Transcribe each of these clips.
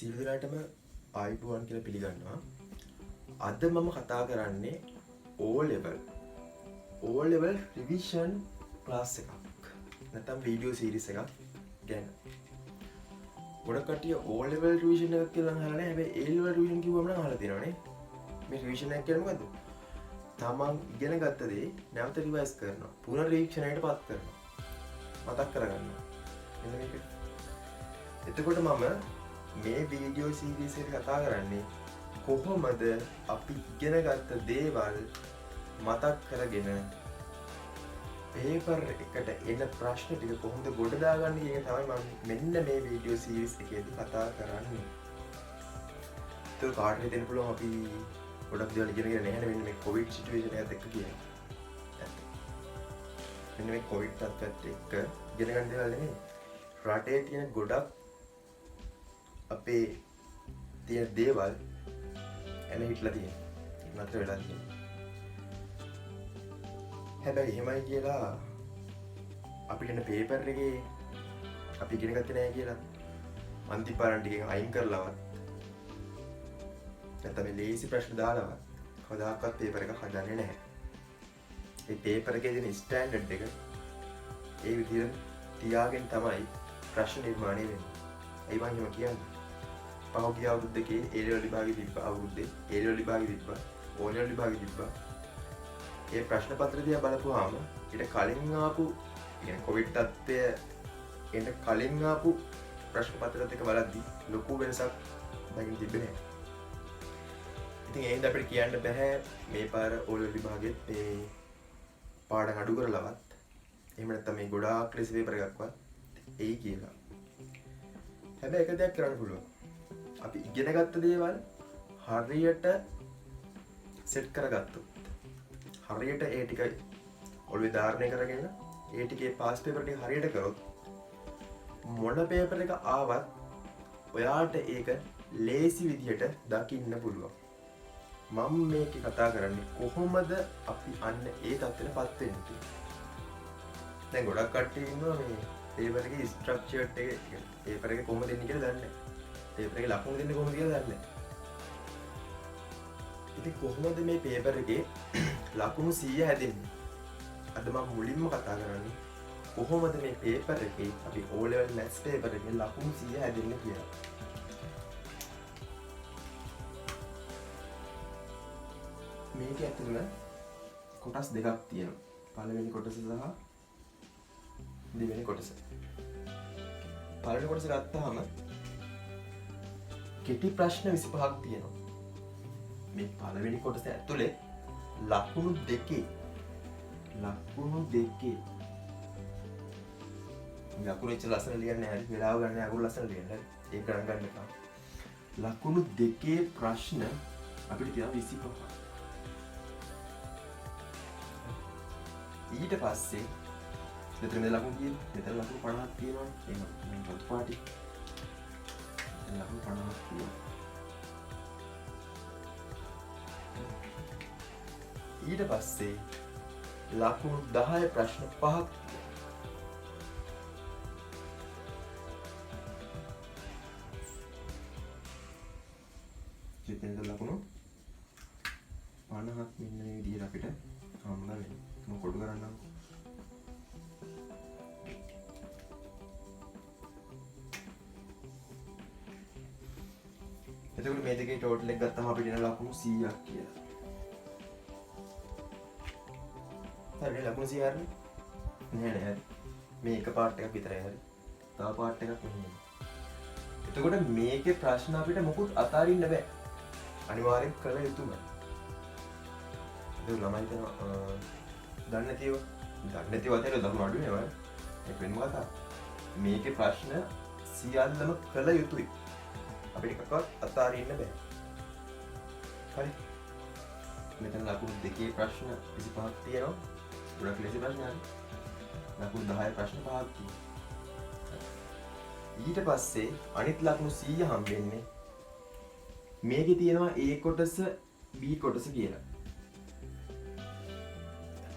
සියලු දෙනාටම ආයුබෝවන් කියලා පිළිගන්නවා. අද මම කතා කරන්නේ O level revision class එකක්. නැත්නම් වීඩියෝ සීරීස් එකක් ගැන. ගොඩක් කට්ටිය O level revision එකක් කියලා නම් අහලා නැහැ. හැබැයි A level revision කිව්වම නම් අහලා තියෙනවනේ. මේ revision එක කියන්නේ මොකද්ද? තමන් ඉගෙන ගත්ත දේ නැවත රිවයිස් කරනවා. පුනරීක්ෂණයට පත් කරනවා. මතක් කරගන්නවා. එන්න මේක. එතකොට මම මේ වීඩියෝ සීරීස් එක කතා කරන්නේ කොහොමද අපි ඉගෙන ගත්ත දේවල් මතක් කරගෙන පේපර් එකට එන ප්‍රශ්න ටික කොහොමද ගොඩ දාගන්නේ කියන තමයි මම මෙන්න මේ වීඩියෝ සීරීස් එකේදී කතා කරන්නේ. ඒක කාට හිතෙන්න පුළුවන් අපි ගොඩක් දේවල් ඉගෙනගෙන නැහැ මෙන්න මේ කොවිඩ් සිටුේෂන් එකත් එක්ක කියන්නේ. මෙන්න මේ කොවිඩ් තත්ත්වයට එක්ක ඉගෙන ගන්න දේවල් නෙමෙයි. රටේ තියෙන ගොඩක් අපේ තියෙන දේවල් එන හිටලා තියෙන නතර වෙලා තියෙන. හැබැයි එහෙමයි කියලා අපිට එන පේපර් එකේ අපි ඉගෙන ගත්තේ නැහැ කියලා අන්ති පාරන් ටිකෙන් අයින් කරලවත් නැත්නම් මේ ලේසි ප්‍රශ්න දාලවත් කවදාකවත් පේපර් එක හදන්නේ නැහැ. ඒ පේපර් එකේ තියෙන ස්ටෑන්ඩඩ් එක ඒ විදිහට තියාගෙන තමයි ප්‍රශ්න නිර්මාණය වෙන්නේ. ඒ වගේම කියන්නේ පහුගිය අවුරුදු දෙකේ A level විභාගෙ තිබ්බ අවුරුද්දේ A level විභාගෙ තිබ්බා O level විභාගෙ තිබ්බා. ඒ ප්‍රශ්න පත්‍ර දිහා බලපුවාම ඊට කලින් ආපු يعني කොවිඩ් තත්ත්වය එන්න කලින් ආපු ප්‍රශ්න පත්‍රත් එක්ක බලද්දි ලොකු වෙනසක් දැකින් තිබෙන්නේ නැහැ. ඉතින් ඒ හින්දා අපිට කියන්න බෑ මේ පාර O level විභාගෙත් මේ පාඩම් අඩු කරලවත් එහෙම නැත්නම් මේ ගොඩාක් ලෙස පේපර් එකක්වත් එයි කියලා. හැබැයි එක දෙයක් කරන්න පුළුවන්. අපි ඉගෙන ගත්ත දේවල් හරියට සෙට් කරගත්තොත් හරියට ඒ ටික ඔළුවේ ධාරණය කරගෙන ඒ ටිකේ පාස් පේපර් ටික හරියට කරොත් මොන පේපර් එක ආවත් ඔයාට ඒක ලේසි විදියට දකින්න පුළුවන්. මම මේක කතා කරන්නේ කොහොමද අපි අන්න ඒ තත්ත්වෙටපත් වෙන්නේ. දැන් ගොඩක් කට්ටිය ඉන්නවා මේ පේපර් එකේ ස්ට්‍රක්චර්ඩ් එක පේපර් එක කොහොමද දෙන්නේ කියලා දන්නේ නැහැ. පේපර් එකේ ලකුණු දෙන්නේ කොහොමද කියලා දන්නේ නැහැ. ඉතින් කොහොමද මේ පේපර් එකේ ලකුණු 100 හැදෙන්නේ? අද මම මුලින්ම කතා කරන්නේ කොහොමද මේ පේපර් එකේ අපි O level maths පේපර් එකේ ලකුණු 100 හැදෙන්නේ කියලා. මේක ඇතුළේ කොටස් දෙකක් තියෙනවා. පළවෙනි කොටස සහ දෙවෙනි කොටස. පළවෙනි කොටස ගත්තාම කෙටි ප්‍රශ්න 25ක් තියෙනවා. මේ පළවෙනි කොටස ඇතුලේ ලකුණු දෙකේ ලකුණු ඉච්ච ලස්සන ලියන්නේ හරි වෙලාව ගන්න අකුරු ලස්සන ලියන්න හරි ඒක ගණන් ගන්න එපා. ලකුණු දෙකේ ප්‍රශ්න අපිට තියෙනවා 25ක්. ඊට පස්සේ මෙතන මේ ලකුණු කීයද? මෙතන ලකුණු 50ක් තියෙනවා. එහෙනම් මේ රතු පාටි ලකුණු 50ක් තියෙනවා. ඊට පස්සේ ලකුණු 10 ප්‍රශ්න 5ක් තියෙනවා. ලකුණු 50ක් මෙන්න මේ විදිහට අපිට හම්බ වෙනවා. මම කොටු කරන්නම්. එතකොට මේ දෙකේ ටෝටල් එක ගත්තම අපිට එන ලකුණු 100ක් කියලා. හරි ලකුණු 100 හරිනේ. නෑ නෑ. මේ එක පාර්ට් එකක් විතරයි හරි. තව පාර්ට් එකක් මෙහෙම. එතකොට මේකේ ප්‍රශ්න අපිට මොකුත් අතාරින්න බෑ. අනිවාර්යෙන් කළ යුතුමයි. ඒක ළමයි හිතනවා දන්නේ නැතිව අතේ දකුණු අඩු වෙනවා. ඒක වෙනම කතාවක්. මේකේ ප්‍රශ්න සියල්ලම කළ යුතුයි. අපිට එකක්වත් අතාරින්න බෑ. හරි. මෙතන ලකුණු දෙකේ ප්‍රශ්න 25ක් තියෙනවා. ගොඩක් ලේසි ප්‍රශ්න හරි. ලකුණු 10 ප්‍රශ්න 5ක් තියෙනවා. ඊට පස්සේ අනිත් ලකුණු 100 හම්බෙන්නේ මේකේ තියෙනවා A කොටස B කොටස කියලා.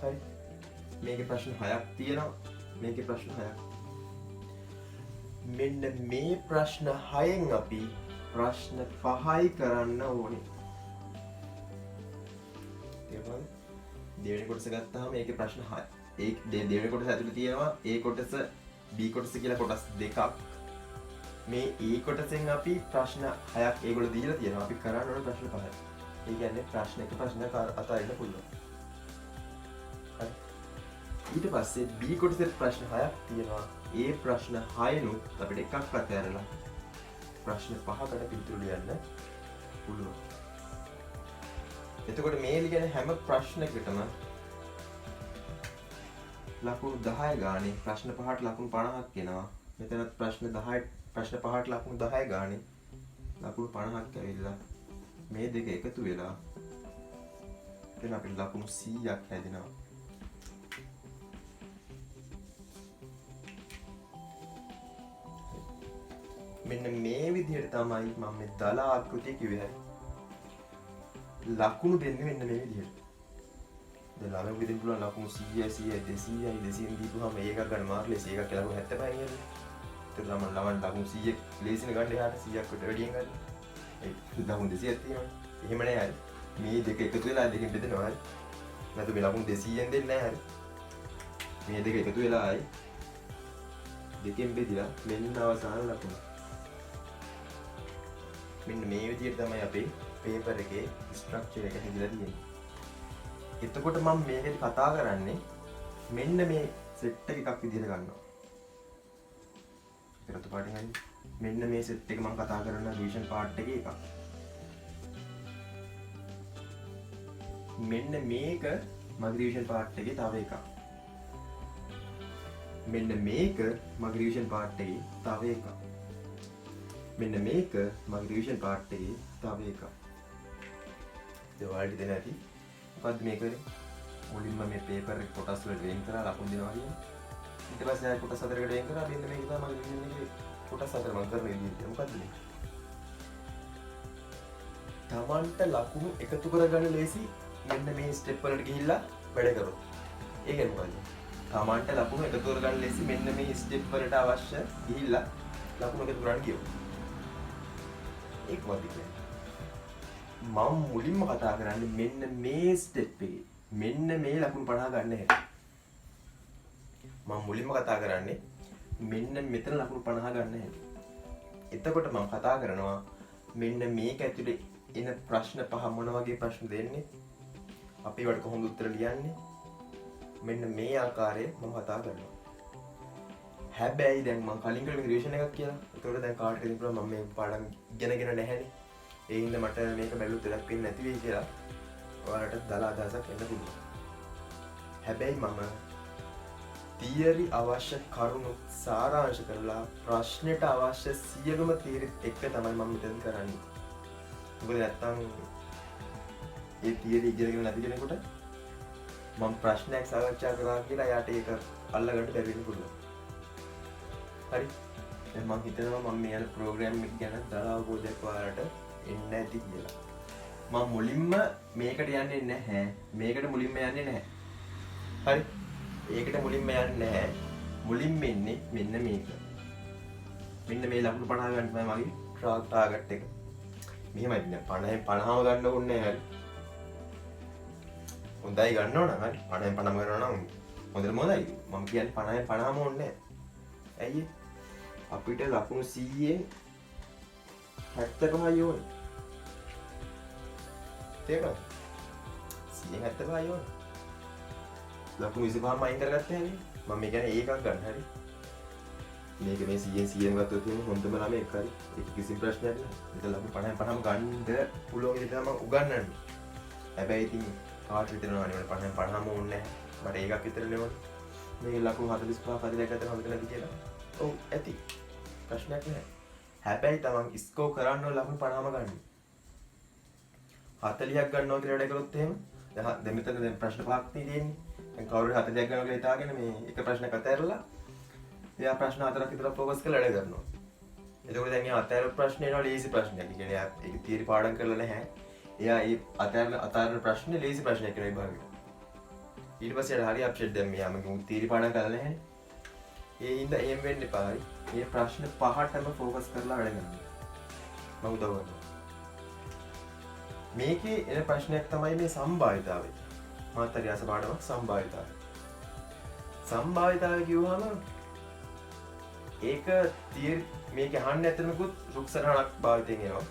හරි. මේකේ ප්‍රශ්න 6ක් තියෙනවා. මේකේ ප්‍රශ්න 6ක්. මෙන්න මේ ප්‍රශ්න 6න් අපි ප්‍රශ්න 5යි කරන්න ඕනේ. තේරුණාද? දෙවෙනි කොටස ගත්තාම ඒකේ ප්‍රශ්න 6. ඒ දෙවෙනි කොටස ඇතුළේ තියෙනවා A කොටස B කොටස කියලා කොටස් දෙකක්. මේ A කොටසෙන් අපි ප්‍රශ්න 6ක් ඒගොල්ලෝ දීලා තියෙනවා. අපි කරන්න ඕනේ ප්‍රශ්න 5යි. ඒ කියන්නේ ප්‍රශ්න එක ප්‍රශ්නයක් අතරින්න පුළුවන්. හරි. ඊට පස්සේ B කොටසේ ප්‍රශ්න 6ක් තියෙනවා. ඒ ප්‍රශ්න 6නුත් අපිට එකක් අතහැරලා ප්‍රශ්න 5කට පිළිතුරු ලියන්න පුළුවන්. එතකොට මේ ලියන හැම ප්‍රශ්නයකටම ලකුණු 10 ගානේ ප්‍රශ්න 5ට ලකුණු 50ක් එනවා. මෙතනත් ප්‍රශ්න 5ට ලකුණු 10 ගානේ ලකුණු 50ක් ඇවිල්ලා මේ දෙක එකතු වෙලා එතන අපිට ලකුණු 100ක් හැදෙනවා. මෙන්න මේ විදිහට තමයි මම මේ දල ආකෘතිය කිව්වේ. ලකුණු දෙන්නේ මෙන්න මේ විදිහට. දැන් ළමෙකුට දෙන්න පුළුවන් ලකුණු 100යි 100යි 200යි 200න් දීපුවාම ඒකක් ගන්න මාර්ක් ලේසි එකක් කියලා ලකුණු 75යි කියන්නේ. ඒත් ළමන් ලකුණු 100 ලේසින ගන්න එහාට 100ක් කට වැඩියෙන් ගන්න. ඒ ලකුණු 200ක් තියෙනවා. එහෙම නෑ හරි. මේ දෙක එකතු වෙලා දෙකෙන් බෙදෙනවා හරි. නැත්නම් මේ ලකුණු 200ෙන් දෙන්නේ නෑ හරි. මේ දෙක එකතු වෙලා ආයි දෙකෙන් බෙදලා මෙන්න අවසාන ලකුණ. මෙන්න මේ විදිහට තමයි අපේ පේපර් එකේ ස්ට්‍රක්චර් එක හැදිලා තියෙන්නේ. එතකොට මම මේකෙදි කතා කරන්නේ මෙන්න මේ සෙට් එකක් විදිහට ගන්නවා. රතු පාටින් හරි. මෙන්න මේ සෙට් එක මම කතා කරන රිවිෂන් පාර්ට් එකේ එකක්. මෙන්න මේක මගේ රිවිෂන් පාර්ට් එකේ තව එකක්. මෙන්න මේක මගේ රිවිෂන් පාර්ට් එකේ තව එකක්. මෙන්න මේක මගේ රිවිෂන් පාර්ට් එකේ තව එකක්. දෙවල්ටි දෙන ඇති. මොකද්ද මේ කරේ? මුලින්ම මේ පේපර් එක කොටස් වලට වෙන් කරලා ලකුණු දෙනවා කියන්නේ. ඊට පස්සේ ආයෙ කොටස් හතරකට වෙන් කරලා මෙන්න මේක තමයි මගේ රිවිෂන් එකේ කොටස් හතර මම කරන විදිහ. මොකද්ද මේ? තමන්ට ලකුණු එකතු කරගන්න ලේසි මෙන්න මේ ස්ටෙප් වලට ගිහිල්ලා වැඩ කරොත්. ඒ කියන්නේ මොකද්ද? තමන්ට ලකුණු එකතු කරගන්න ලේසි මෙන්න මේ ස්ටෙප් වලට අවශ්‍ය ගිහිල්ලා ලකුණු එකතු කරන්න කියෝ. ඒක වදික. මම මුලින්ම කතා කරන්නේ මෙන්න මේ ස්ටෙප් එකේ. මෙන්න මේ ලකුණු 50 ගන්න හැටි. මම මුලින්ම කතා කරන්නේ මෙන්න මෙතන ලකුණු 50 ගන්න හැටි. එතකොට මම කතා කරනවා මෙන්න මේක ඇතුලේ එන ප්‍රශ්න පහ මොන වගේ ප්‍රශ්න දෙන්නේ? අපි ඒවට කොහොමද උත්තර ලියන්නේ? මෙන්න මේ ආකාරයේ මම කතා කරනවා. හැබැයි දැන් මම කලින් කළ රිවිෂන් එකක් කියලා. ඒතකොට දැන් කාට හරි පුළුවන් මම මේ පාඩම් ඉගෙනගෙන නැහැනේ. ඒ හින්දා මට මේක බැලුවොත් වැඩක් වෙන්නේ නැති වෙයි කියලා. ඔයාලට දල අදහසක් එන්න පුළුවන්. හැබැයි මම තියරි අවශ්‍ය කරුණු සාරාංශ කරලා ප්‍රශ්නෙට අවශ්‍ය සියලුම තියරිත් එක්ක තමයි මම මෙතන කරන්නේ. මොකද නැත්තම් ඒ තියරි ඉගෙනගෙන නැති කෙනෙකුට මම ප්‍රශ්නයක් සාකච්ඡා කරා කියලා එයාට ඒක අල්ලගන්න බැරි වෙන්න පුළුවන්. හරි. දැන් මම හිතනවා මම මේ යන ප්‍රෝග්‍රෑම් එක ගැන දල අවබෝධයක් ඔයාලට එන්න ඇති කියලා. මම මුලින්ම මේකට යන්නේ නැහැ. මේකට මුලින්ම යන්නේ නැහැ. හරි. ඒකට මුලින්ම යන්නේ නැහැ. මුලින්ම එන්නේ මෙන්න මේක. මෙන්න මේ ලකුණු 50 ගන්න තමයි මගේ ටාගට් එක. මෙහෙමයි ඉන්නේ 50න් 50ම ගන්න ඕනේ නැහැ. හොඳයි ගන්න ඕන හරි 50න් 50ම ගන්නවා නම් හොඳටම හොඳයි. මම කියන්නේ 50න් 50ම ඕනේ නැහැ. ඇයි අපිට ලකුණු 100න් 75යි ඕනේ. තේරුණාද? 100න් 75යි ඕනේ. ලකුණු 25ම අයින් කරගත්තා නේ. මම මේ කියන්නේ ඒකක් ගන්න හරි. මේක මේ 100න් ගත්තොත් එහෙනම් හොඳම ළමෙක් හරි. ඒක කිසි ප්‍රශ්නයක් නෑ. ඒක ලකුණු 50න් 50ම ගන්න පුළුවන් විදිහට තමයි උගන්වන්නේ. හැබැයි ඉතින් කාට හිතනවා නේ 50න් 50ම ඕනේ නැහැ. මට ඒකක් විතරනේ ඕනේ. මේ ලකුණු 45 පරිදි ගත්තම හොඳ නැති කියලා. ඔව් ඇති. ප්‍රශ්නයක් නැහැ. හැබැයි තමන් ස්කෝර් කරන්න ඕන ලකුණු 50ම ගන්න. 40ක් ගන්නවා කියලා වැඩ කරොත් එහෙම දැන් මෙතන දැන් ප්‍රශ්න පහක් තියෙන්නේ. දැන් කවුරු හරි 40ක් ගන්නවා කියලා හිතාගෙන මේ එක ප්‍රශ්නයක් අතහැරලා එයා ප්‍රශ්න 4ක් විතර ફોකස් කරලා වැඩ කරනවා. එතකොට දැන් එයා අතහැර ප්‍රශ්න එනවා ලේසි ප්‍රශ්නයක්. ඒ කියන්නේ එයා ඒක තියරි පාඩම් කරලා නැහැ. එයා ඒ අතහැරන ප්‍රශ්නේ ලේසි ප්‍රශ්නයක් කියලා විභාගෙට. ඊට පස්සේ එයාට හරි අප්සෙට් දැන් මෙයා මගේ තියරි පාඩම් කරලා නැහැනේ. ඒ හින්දා එහෙම වෙන්න එපා. හරි. මේ ප්‍රශ්න පහටම ફોකස් කරලා වැඩ කරන්න. මම උදව් කරනවා. මේකේ එන ප්‍රශ්නයක් තමයි මේ සම්භාවිතාවය. මාත් හරි ආස පාඩමක් සම්භාවිතාවය. සම්භාවිතාවය කිව්වම ඒක මේක අහන්න ඇත්තනකුත් රුක් සටහනක් භාවිතයෙන් එනවා.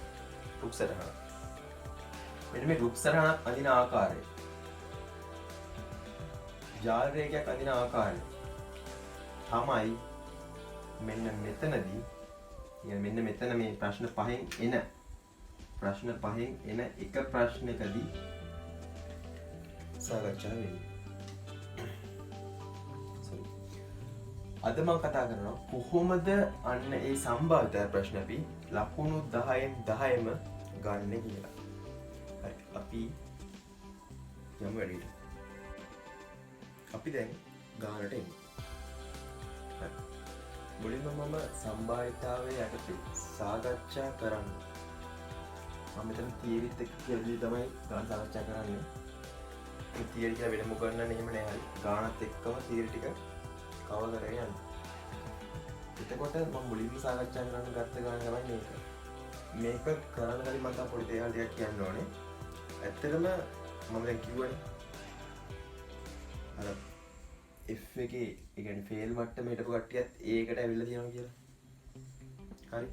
රුක් සටහනක්. මෙන්න මේ රුක් සටහනක් අඳින ආකාරය. ජාල රේඛයක් අඳින ආකාරය තමයි මෙන්න මෙතනදී මෙන්න මෙතන මේ ප්‍රශ්න පහෙන් එන එක ප්‍රශ්නකදී සාකච්ඡා වෙන්නේ. අද මම කතා කරනවා කොහොමද අන්න ඒ සම්භාවිත ප්‍රශ්න අපි ලකුණු 10න් 10ම ගන්න කියලා. හරි අපි යමු වැඩිට. අපි දැන් ගානට එමු. හරි. මුලින්ම මම සම්භාවිතාවයේ යටතේ සාකච්ඡා කරන්න. මම මෙතන තියරිත් එක්ක කියලා තමයි ගාන සාකච්ඡා කරන්නේ. මේ තියරි කියලා වෙනම ගන්නන්න එහෙම නෑ. හරි. ගානත් එක්කම තියරි ටික කවර් කරගෙන යන්න. එතකොට මම මුලින්ම සාකච්ඡා කරන්න ගත්ත ගාන තමයි මේක. මේක කරන්න කලින් මම තව පොඩි දේවල් ටිකක් කියන්න ඕනේ. ඇත්තටම මම දැන් කිව්වනේ අර F එකේ ඒ කියන්නේ ෆේල් මට්ටම හිටපු කට්ටියත් ඒකට ඇවිල්ලා තියෙනවා කියලා. හරි.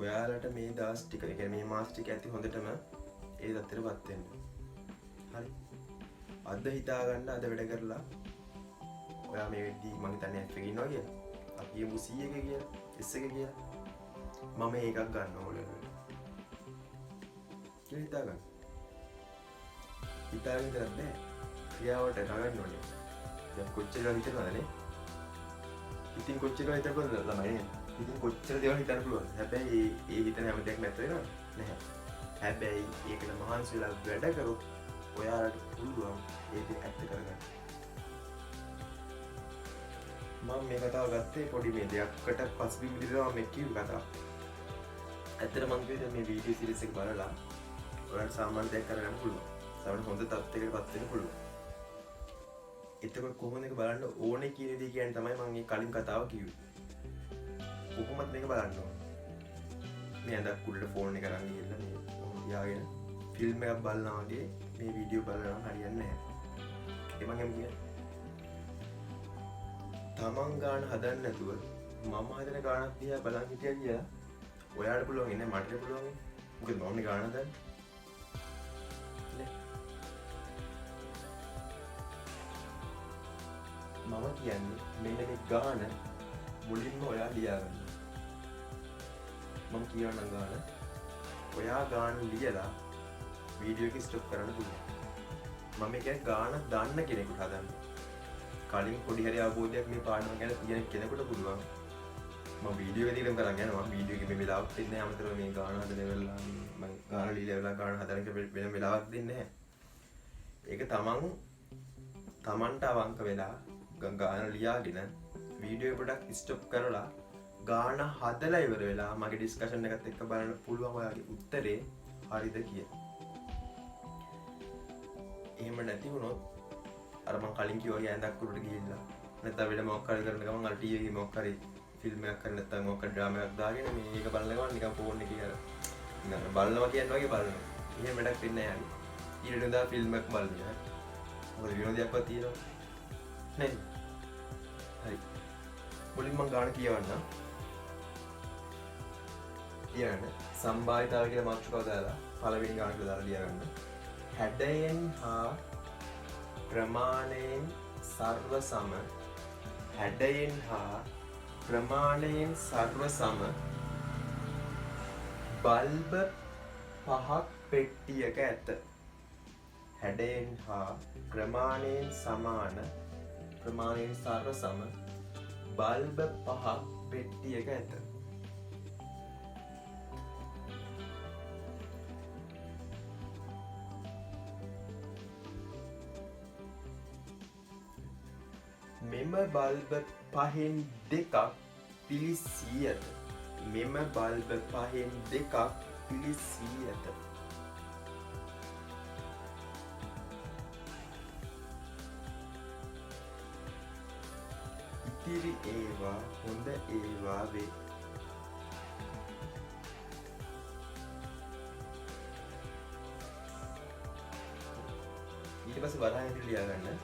ඔයාලට මේ දවස් ටික ඒ කියන්නේ මේ මාස ටික ඇති හොඳටම ඒ தත්තරපත් වෙන්න. හරි. අද හිතා ගන්න අද වැඩ කරලා ඔයා මේ වෙද්දී මම හිතන්නේ F එකේ ඉන්නවා කියලා. අපි යමු C එකේ කියලා, S එකේ කියලා. මම එකක් ගන්න ඕනේ. කියලා හිතා ගන්න. හිතාගෙන ඉඳලා බෑ. ක්‍රියාවට නගන්න ඕනේ. දැන් කොච්චර හිතනවදනේ? ඉතින් කොච්චර හිතනවද තමයි. ඉතින් කොච්චර දේවල් හිතන්න පුළුවන්. හැබැයි ඒ හිතන හැම දෙයක්ම ඇත්ත වෙනවද? නැහැ. හැබැයි ඒකට මහන්සි වෙලා වැඩ කරොත් ඔයාලට පුළුවන් ඒක ඇත්ත කරගන්න. මම මේ කතාව ගත්තේ පොඩි මේ දෙයක්කට පසුබිම් විදිහට මම කිව්ව කතාව. ඇත්තට මම කිව්වේ මේ වීඩියෝ සීරීස් එක බලලා ඔයාලට සාමාන්‍ය දෙයක් කරගන්න පුළුවන්. සමහර හොඳ තත්ත්වයකටපත් වෙන්න පුළුවන්. එතකොට කොහොමද මේක බලන්න ඕනේ කියන දේ කියන්නේ තමයි මම මේ කලින් කතාව කිව්වේ. කොහොමද මේක බලන්න ඕනේ? මේ අදක් උඩට ෆෝන් එක අරන් ගිහලා මේ කොහොමද තියාගෙන ෆිල්ම් එකක් බලනවා වගේ මේ වීඩියෝ බලනවා හරියන්නේ නැහැ. ඒ මම කියන්නේ තමන් ගාන හදන්න නැතුව මම හදන ගානක් දිහා බලන් හිටියා කියලා ඔයාලට පුළුවන් ඉන්නේ මට පුළුවන්. මොකද මම මේ ගාන හදන්නේ. මම කියන්නේ මෙන්න මේ ගාන මුලින්ම ඔයා ලියාගන්න. මම කියවනම් ගාන ඔයා ගාන ලියලා වීඩියෝ එක ස්ටොප් කරන්න පුළුවන්. මම කියන්නේ ගාන දාන්න කෙනෙකුට හදන්න. කලින් පොඩි හරි අවබෝධයක් මේ පාඩම ගැන තියෙන කෙනෙකුට පුළුවන්. මම වීඩියෝ එක දිගටම කරන් යනවා. වීඩියෝ එකේ මේ වෙලාවක් දෙන්නේ නැහැ. අමතරව මේ ගාන හදන වෙලාව මම ගාන ලියලා වෙලා ගාන හදන එක වෙන වෙලාවක් දෙන්නේ නැහැ. ඒක තමන්ට අවංක වෙලා ගාන ලියාගෙන වීඩියෝ පොඩක් ස්ටොප් කරලා ගාන හදලා ඉවර වෙලා මගේ ඩිස්කෂන් එකත් එක්ක බලන්න පුළුවන් ඔයාගේ උත්තරේ හරිද කියලා. එහෙම නැති වුණොත් අර මම කලින් කිව්වා වගේ ඇඳක් උඩට ගිහිල්ලා නැත්නම් වෙන මොකක් හරි කරන ගමන් අර ටීවී එකේ මොකක් හරි ෆිල්ම් එකක් කරන නැත්නම් මොකක් හරි ඩ්‍රාමා එකක් දාගෙන මේක බලන ගමන් නිකන් ෆෝන් එකේ අර නිකන් බලනවා කියන වගේ බලනවා. එහෙම වැඩක් වෙන්නේ නැහැ. ඊට වඩා ෆිල්ම් එකක් බලන්න. මොකද විනෝදයක්වත් තියෙනවා. නේද? හරි. මුලින්ම මම ගාන කියවන්නම්. ඊළඟ සම්භාවිතාව කියලා මාතෘකාව දාලා පළවෙනි ගානට දාලා ලියගන්න. හැඩයෙන් හා ප්‍රමාණයෙන් සර්ව සම හැඩයෙන් හා ප්‍රමාණයෙන් සර්ව සම බල්බ 5ක් පෙට්ටියක ඇත. හැඩයෙන් හා ප්‍රමාණයෙන් සමාන ප්‍රමාණයෙන් සර්ව සම බල්බ 5ක් පෙට්ටියක ඇත. මෙම බල්බ පහෙන් දෙකක් පිලිසී ඇත. මෙම බල්බ පහෙන් දෙකක් පිලිසී ඇත. ඉතිරි ඒවා හොඳ ඒවා වේ. පස්සේ වරහන් ඇතුළේ ලියා ගන්න.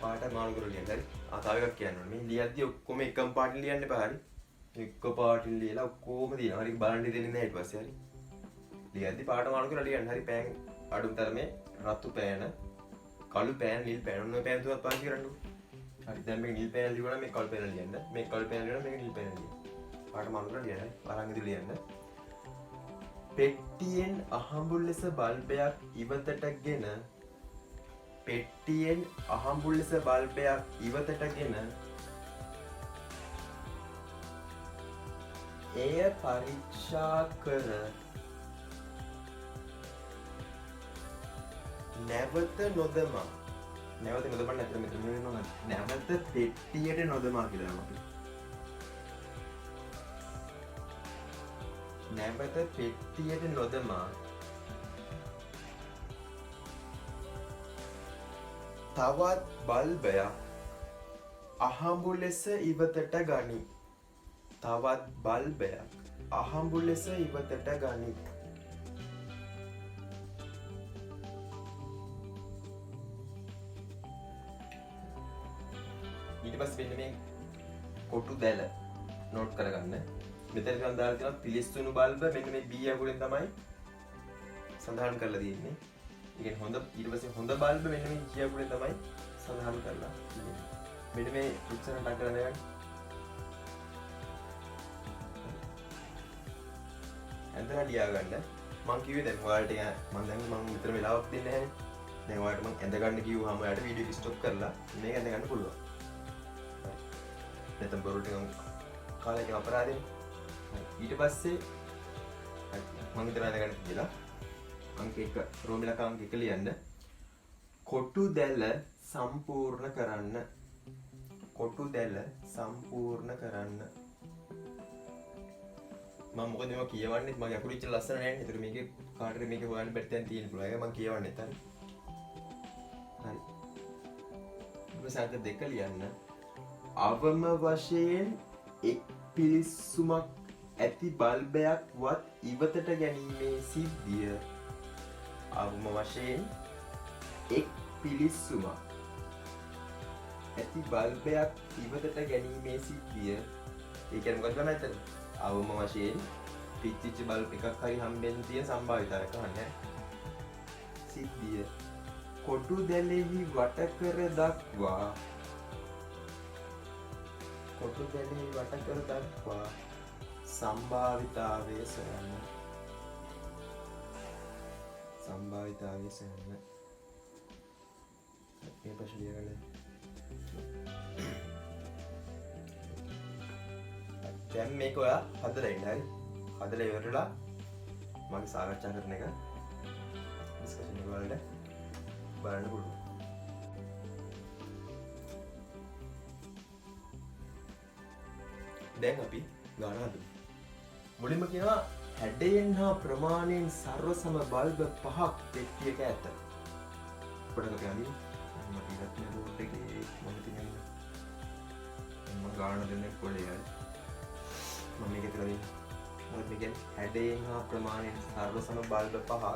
පාට මාරු කරලා ලියන්න. හරි. තව එකක් කියන්න ඕනේ. මේ ලියද්දි ඔක්කොම එකම පාටින් ලියන්න එපා. හරි. එක පාටින් ලියලා ඔක්කොම දිනනවා. හරි. බලන්න දෙන්නේ නැහැ ඊට පස්සේ. හරි. ලියද්දි පාට මාරු කරලා ලියන්න. හරි. පෑන් අඩුම තරමේ රතු පෑන, කළු පෑන, නිල් පෑන. ඔන්න ඔය පෑන් තුනක් පාවිච්චි කරන්න ඕනේ. හරි. දැන් මේක නිල් පෑන ලියුවා නම් මේක කළු පෑන ලියන්න. මේක කළු පෑන ලියුවා නම් මේක නිල් පෑන ලියන්න. පාට මාරු කරලා ලියන්න. වරහන් ඇතුළේ ලියන්න. පෙට්ටියෙන් අහඹුල් ලෙස බල්බයක් ඉවතටගෙන පෙට්ටියෙන් අහඹුල් ලෙස බල්බයක් ඉවතටගෙන එය පරීක්ෂා කර නැවත නොදමා නැවත නොදමන්න ඇත්තට මෙතන වෙනවා නැවත පෙට්ටියට නොදමා කියලා අපි නැවත පෙට්ටියට නොදමා තවත් බල්බයක් අහඹු ලෙස ඉවතට ගනි. තවත් බල්බයක් අහඹු ලෙස ඉවතට ගනි. ඊට පස්සේ මෙන්න මේ කොටු දැල නෝට් කරගන්න. මෙතන ගන්න දාලා තියෙනවා පිලිස්සුණු බල්බ මෙන්න මේ B අකුරෙන් තමයි සඳහන් කරලා තියෙන්නේ. ඒ කියන්නේ හොඳ ඊට පස්සේ හොඳ බල්බ මෙන්න මේ G අකුරෙන් තමයි සඳහන් කරලා තියෙන්නේ. මෙන්න මේ උච්චාරණ ටක් කරලා ගන්න. එතන ලියා ගන්න. මම කිව්වේ දැන් ඔයාලට මම දැන් විතර වෙලාවක් දෙන්නේ නැහැ. දැන් ඔයාලට මම ඇඳ ගන්න කිව්වම ඔයාලට වීඩියෝ එක ස්ටොප් කරලා මේක ඇඳ ගන්න පුළුවන්. නැත්නම් බොරු ටික කාලයක අපරාධෙ. ඊට පස්සේ මම විතර ඇඳ ගන්න කියලා අංක 1 රෝමිලක අංක 1 ලියන්න. කොටු දැල සම්පූර්ණ කරන්න. කොටු දැල සම්පූර්ණ කරන්න. මම මොකද මේක කියවන්නේ මගේ අකුරු ඉච්ච ලස්සන නැහැ නේ. ඒතර මේකේ කාටද මේකේ හොයන්න බැරි තැන් තියෙන්න පුළුවන්. ඒක මම කියවන්නේ නැත්නම්. හරි. ඊපස්සේ අංක 2 ලියන්න. අවම වශයෙන් එක් පිලිස්සුමක් ඇති බල්බයක් වත් ඉවතට ගැනීමේ සිද්ධිය. අවම වශයෙන් එක් පිලිස්සුමක් ඇති බල්බයක් ඉවතට ගැනීමේ සිද්ධිය. ඒ කියන්නේ මොකක්ද මම හිතන්නේ? අවම වශයෙන් පිච්චිච්ච බල්බ් එකක් හරි හම්බෙන්න තියෙන සම්භාවිතාවක් අහන්නේ. සිද්ධිය කොටු දැලෙහි වට කර දක්වා කොටු දැලෙහි වට කර දක්වා සම්භාවිතාවය සොයන්න. සම්භාවිතාවය සොයන්න. මේ ප්‍රශ්න ලියගන්න. දැන් මේක ඔයා හදලා ඉන්න හරි. හදලා ඉවරලා මම සාකච්ඡා කරන එක ඩිස්කෂන් එක වලට බලන්න පුළුවන්. දැන් අපි ගාන හදමු. මුලින්ම කියනවා හැඩයෙන් හා ප්‍රමාණයෙන් සර්ව සම බල්බ 5ක් පෙට්ටියක ඇත. පොඩකට ගන්නේ මම ඉවත් මේ බෝඩ් එකේ මොන තියෙනවද? මම ගාන දෙන්නේ කොලේ හරි. මම මේක විතරයි මොකද මේ කියන්නේ හැඩයෙන් හා ප්‍රමාණයෙන් සර්ව සම බල්බ 5ක්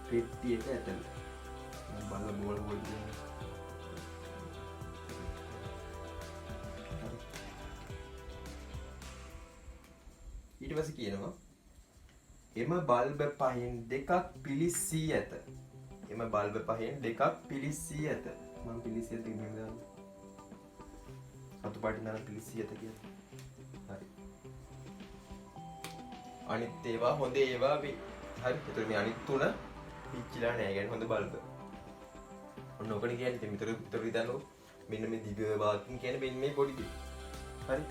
පෙට්ටියක ඇත. මම බලලා බෝල් දෙන්න. ඊට පස්සේ කියනවා එම බල්බ පහෙන් දෙකක් පිලිස්සී ඇත. එම බල්බ පහෙන් දෙකක් පිලිස්සී ඇත. මම පිලිස්සී ඇත කියන්නේ නේද? සතු පාටින් දාන පිලිස්සී ඇත කියලා. හරි. අනිත් ඒවා හොඳ ඒවා හරි. ඒතර මේ අනිත් තුන පිච්චිලා නැහැ. කියන්නේ හොඳ බල්බ. ඔන්න ඔකනේ කියන්නේ මෙතන විතරක් මෙන්න මේ දිග වාකින් කියන්නේ මෙන්න මේ පොඩි දේ. හරි.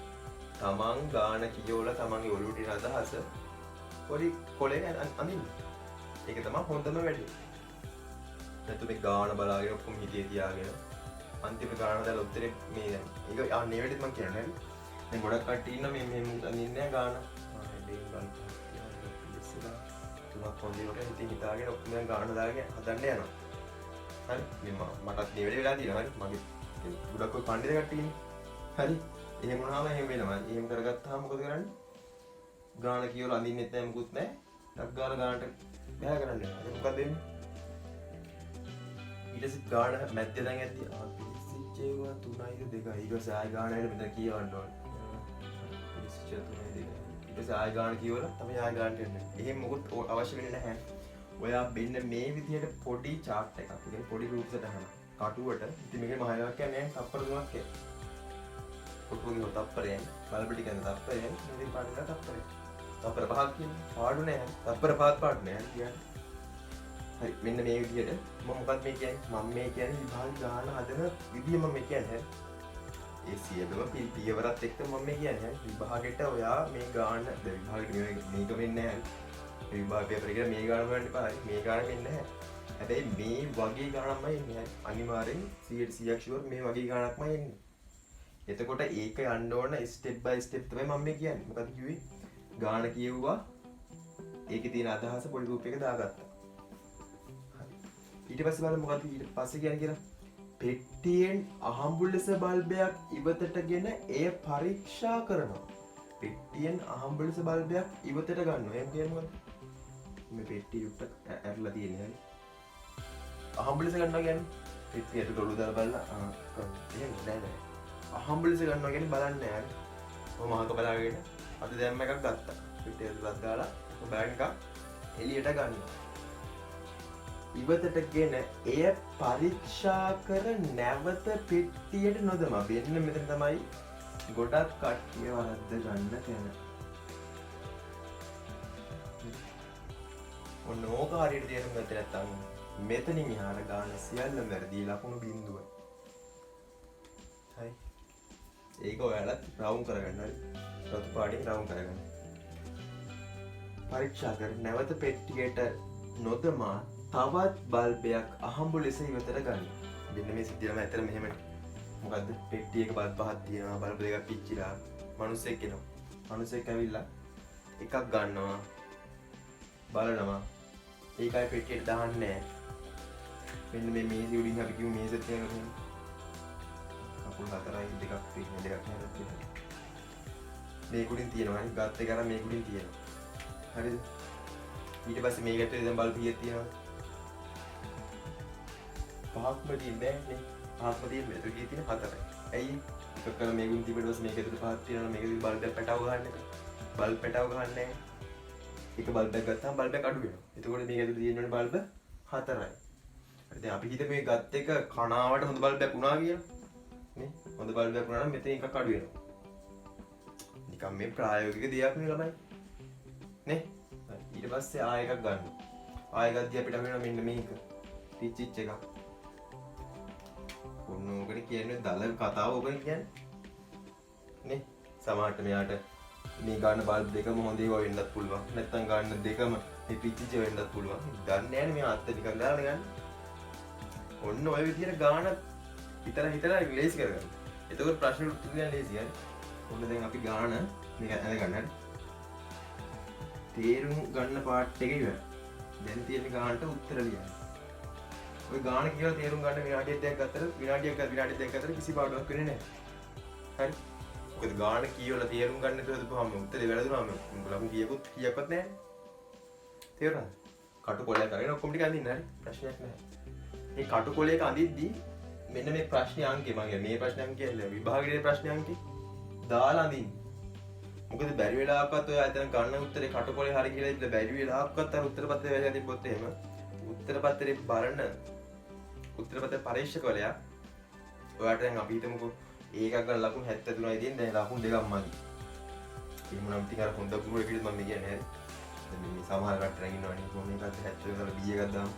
තමන් ගාන කියෝලා තමන්ගේ ඔළුවට එන අදහස පොඩි කොලේ අඳින්න. ඒක තමයි හොඳම වැඩේ. නැත්නම් මේ ගාන බලාගෙන ඔක්කොම හිතේ තියාගෙන අන්තිම ගාන දාලා උත්තරේ මේ ඒක අනේ වැඩේත් මම කියන්නේ නේද? දැන් ගොඩක් කට්ටිය ඉන්න මේ අඳින්නේ නැහැ ගාන. දෙයින් ගන්න. ඉස්සලා තුනක් පොඩි කොට හිතේ හිතාගෙන ඔක්කොම ගාන දාගෙන හදන්න යනවා. හරි. මේ මටත් මේ වෙලේ වෙලා තියෙනවා. හරි. මගේ ගොඩක් ඔය පඬිද කට්ටියනේ. හරි. එහෙම වුණාම එහෙම වෙනවා. එහෙම කරගත්තාම මොකද කරන්නේ? ගාන කියවල අඳින්නෙත් නැහැ මොකුත් නැහැ. ටක් ගාලා ගානට බෑ කරන්නේ. ඒක මොකද වෙන්නේ? ඊට පස්සේ ගාන මැද්දේ දැන් ඇද්දි පිලිසිච්ච ඒවා 3යි 2යි ඊට පස්සේ ආය ගාන ඇවිල්ලා මෙතන කියවන්න ඕනේ පිලිසිච්ච 3යි 2යි ඊට පස්සේ ආය ගාන කියවලා තමයි ආය ගානට එන්නේ. එහෙම මොකුත් අවශ්‍ය වෙන්නේ නැහැ. ඔයා මෙන්න මේ විදිහට පොඩි chart එකක් කියන්නේ පොඩි groups එකක් හදනවා. කටුවට ඉතින් මේකේ මහායාවක් කියන්නේ තප්පර 3ක් කියන්නේ. පොටුගේ තප්පරයෙන් බලපටි කියන තප්පරයෙන් ඉතින් පාඩුලා තප්පරේ. තප්පර පහක් කියන්නේ පාඩු නෑ. තප්පර පහක් පාඩු නෑ කියන්නේ. හරි මෙන්න මේ විදිහට මම මොකක්ද මේ කියන්නේ? මම මේ කියන්නේ විභාග ගාන හදන විදිය මම මේ කියන්නේ. ඒ සියලුම පියවරත් එක්ක මම මේ කියන්නේ විභාගෙට ඔයා මේ ගාන විභාගෙට මේක වෙන්නේ නැහැ. විභාග පේපර් එක මේ ගාන වලට එපා. මේ ගාන වෙන්නේ නැහැ. හැබැයි මේ වගේ ගානක්මයි එන්නේ. අනිවාර්යෙන් 100% ෂුවර් මේ වගේ ගානක්මයි එන්නේ. එතකොට ඒක යන්න ඕන ස්ටෙප් බයි ස්ටෙප් තමයි මම මේ කියන්නේ. මොකද කිව්වේ? ගාන කියුවා. ඒකේ තියෙන අදහස පොඩි ගෲප් එකක දාගත්තා. හරි. ඊට පස්සේ බලමු මොකද ඊට පස්සේ කියන්නේ කියලා. පෙට්ටියෙන් අහම්බුලස බල්බයක් ඉවතටගෙන එය පරීක්ෂා කරනවා. පෙට්ටියෙන් අහම්බුලස බල්බයක් ඉවතට ගන්නවා. එහෙම කියන්නේ මොකද? මේ පෙට්ටිය උඩ ඇරලා තියෙන්නේ හරි. අහම්බුලස ගන්නවා කියන්නේ පෙට්ටියට ගොළු දාලා බලලා එහෙම නෑ. අහම්බුලස ගන්නවා කියන්නේ බලන්නේ නෑ. මම අහක බලාගෙන අද දැම්ම එකක් ගත්තා. පෙට්ටියට දාලා බෑග් එකක් එළියට ගන්නවා. ඉවතටගෙන එය පරීක්ෂා කර නැවත පෙට්ටියට නොදමා. මෙන්න මෙතන තමයි ගොඩක් කට්ටිය වරද්ද ගන්න තැන. ඔන්න ඕක හරියට තේරුම් ගත්තේ නැත්නම් මෙතනින් එහාට ගන්න සියල්ලම වැරදි ලකුණු බිඳුවයි. හරි. ඒක ඔයාලත් රවුම් කරගන්න හරි. රතු පාටින් රවුම් කරගන්න. පරීක්ෂා කර නැවත පෙට්ටියට නොදමා තවත් බල්බයක් අහඹු ලෙස ඉවතට ගන්න. මෙන්න මේ සිද්ධියම ඇත්තට මෙහෙමයි. මොකද්ද? පෙට්ටියක බල්බ පහක් තියෙනවා, බල්බ දෙකක් පිච්චිලා, මිනිස්සෙක් එනවා. මිනිස්සෙක් ඇවිල්ලා එකක් ගන්නවා. බලනවා. ඒකයි පෙට්ටියට දාන්නේ නැහැ. මෙන්න මේ මේසෙ උඩින් අපි කිව්ව මේසෙත් තියෙනවා. කකුල් හතරයි දෙකක් තියෙන දෙකක් නේද තියෙනවා. මේ කුඩින් තියෙනවා. ගත් එක අර මේ කුඩින් තියෙනවා. හරිද? ඊට පස්සේ මේකට දැන් බල්බ කීයක් තියෙනවද? පහක්ම තියෙන්නේ නේ. පහක්ම තියෙන්නේ. ඒක කී තියෙන හතරයි. ඇයි? එකක් කරලා මේ ගුණ තිබෙට පස්සේ මේක ඇතුළේ පහක් තියෙනවා. මේකේ බල්බයක් පැටව ගන්න එක. බල්බ් පැටව ගන්න නැහැ. එක බල්බයක් ගත්තාම බල්බයක් අඩු වෙනවා. එතකොට මේක ඇතුළේ තියෙන්නේ බල්බ හතරයි. හරි දැන් අපි හිතමු මේ ගත් එක කණාවට හොඳ බල්බයක් වුණා කියලා. නේ? හොඳ බල්බයක් වුණා නම් මෙතන එකක් අඩු වෙනවා. නිකම් මේ ප්‍රායෝගික දෙයක් නේ ළමයි. නේ? ඊට පස්සේ ආයෙ එකක් ගන්නවා. ආයෙ ගද්දී අපිට වෙනවා මෙන්න මේක. පිච්චිච් එකක්. ඔන්න ඕකට කියන්නේ දල කතාව ඕකනේ කියන්නේ. නේ? සමහරට මෙයාට මේ ගන්න බල්බ් දෙකම හොඳ ඒවා වෙන්නත් පුළුවන්. නැත්නම් ගන්න දෙකම මේ පිච්චිච් වෙන්නත් පුළුවන්. දන්නේ නැහැ මේ අත්ත නිකන් දාලා ගන්න. ඔන්න ඔය විදිහට ගාන හිතලා ලේසි කරගන්න. එතකොට ප්‍රශ්න උත්තර දෙන්න ලේසි හරි. ඔන්න දැන් අපි ගාන මේක අරගන්න හරි. තේරුම් ගන්න පාට් එක ඉවරයි. දැන් තියෙන ගානට උත්තර ලියන්න. ඔය ගාන කියලා තේරුම් ගන්න විනාඩියක් දෙකක් අතර අතර කිසි පාඩුවක් වෙන්නේ නැහැ. හරි. මොකද ගාන කියවලා තේරුම් ගන්න නැතුව දුපහම උත්තරේ වැරදුනාම ලකුණු කීයක්වත් නැහැ. තේරුණාද? කටුකොලයක් අරගෙන ඔක්කොම ටික අඳින්න හරි. ප්‍රශ්නයක් නැහැ. මේ කටුකොලයක අඳිද්දි මෙන්න මේ ප්‍රශ්නේ අංකේ මම මේ ප්‍රශ්නේ අංකේ කියන්නේ විභාගයේ ප්‍රශ්නේ අංකේ දාලා අඳින්න. මොකද බැරි වෙලාවකත් ඔය එතන ගන්න උත්තරේ කටුකොලේ හරි කියලා ඉතින් බැරි වෙලාවකත් අර උත්තර පත්‍රය වැදලා තිබ්බොත් එහෙම උත්තර පත්‍රේ බලන උත්තර පත්‍ර පරීක්ෂකවලයා ඔයාට දැන් අපි හිතමුකෝ ඒකක් ගන්න ලකුණු 73යි තියෙන දැන් ලකුණු දෙකක් මදි. එහෙම නම් ටික අර හොඳ ගුරුවරයෙක් මම කියන්නේ හරි. දැන් මේ සමහර කට්ටිය නම් ඉන්නවනේ කොහොම එකක්ද 70 කරලා B එකක් දාමු.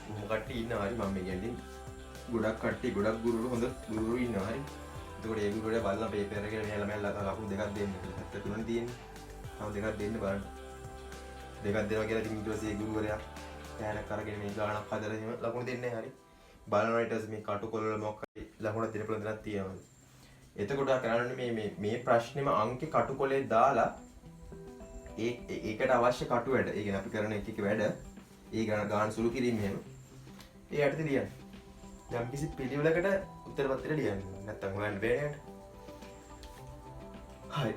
කොහොම කට්ටිය ඉන්නවා හරි මම කියන්නේ ගොඩක් කට්ටිය ගොඩක් ගුරුවරු හොඳ ගුරුවරු ඉන්නවා හරි. එතකොට ඒ ගුරුවරයා බලලා පේපර් එකේ මෙහෙලා මෙහෙලා ලකුණු දෙකක් දෙන්න. 73නේ තියෙන්නේ. තව දෙකක් දෙන්න බලන්න. දෙකක් දෙනවා කියලා ඉතින් ඊට පස්සේ ඒ ගුරුවරයා කෑනක් අරගෙන මේ ගානක් හදලා එහෙම ලකුණු දෙන්නේ හරි. බලනවා ඊට පස්සේ මේ කටුකොළ වල මොකක් හරි ලකුණක් දෙන්න පුළුවන් දෙයක් තියෙනවා. එතකොට කරන්නේ මේ ප්‍රශ්නේම අංකේ කටුකොළේ දාලා ඒකට අවශ්‍ය කටු වැඩ. ඒ කියන්නේ අපි කරන එක වැඩ ඒ ගාන සුළු කිරීම එහෙම. ඒ යටතේ ලියන්න. යම් කිසි පිළිවෙලකට උත්තර පත්‍රය ලියන්න. නැත්තම් හොයන්න බෑ නේද? හරි.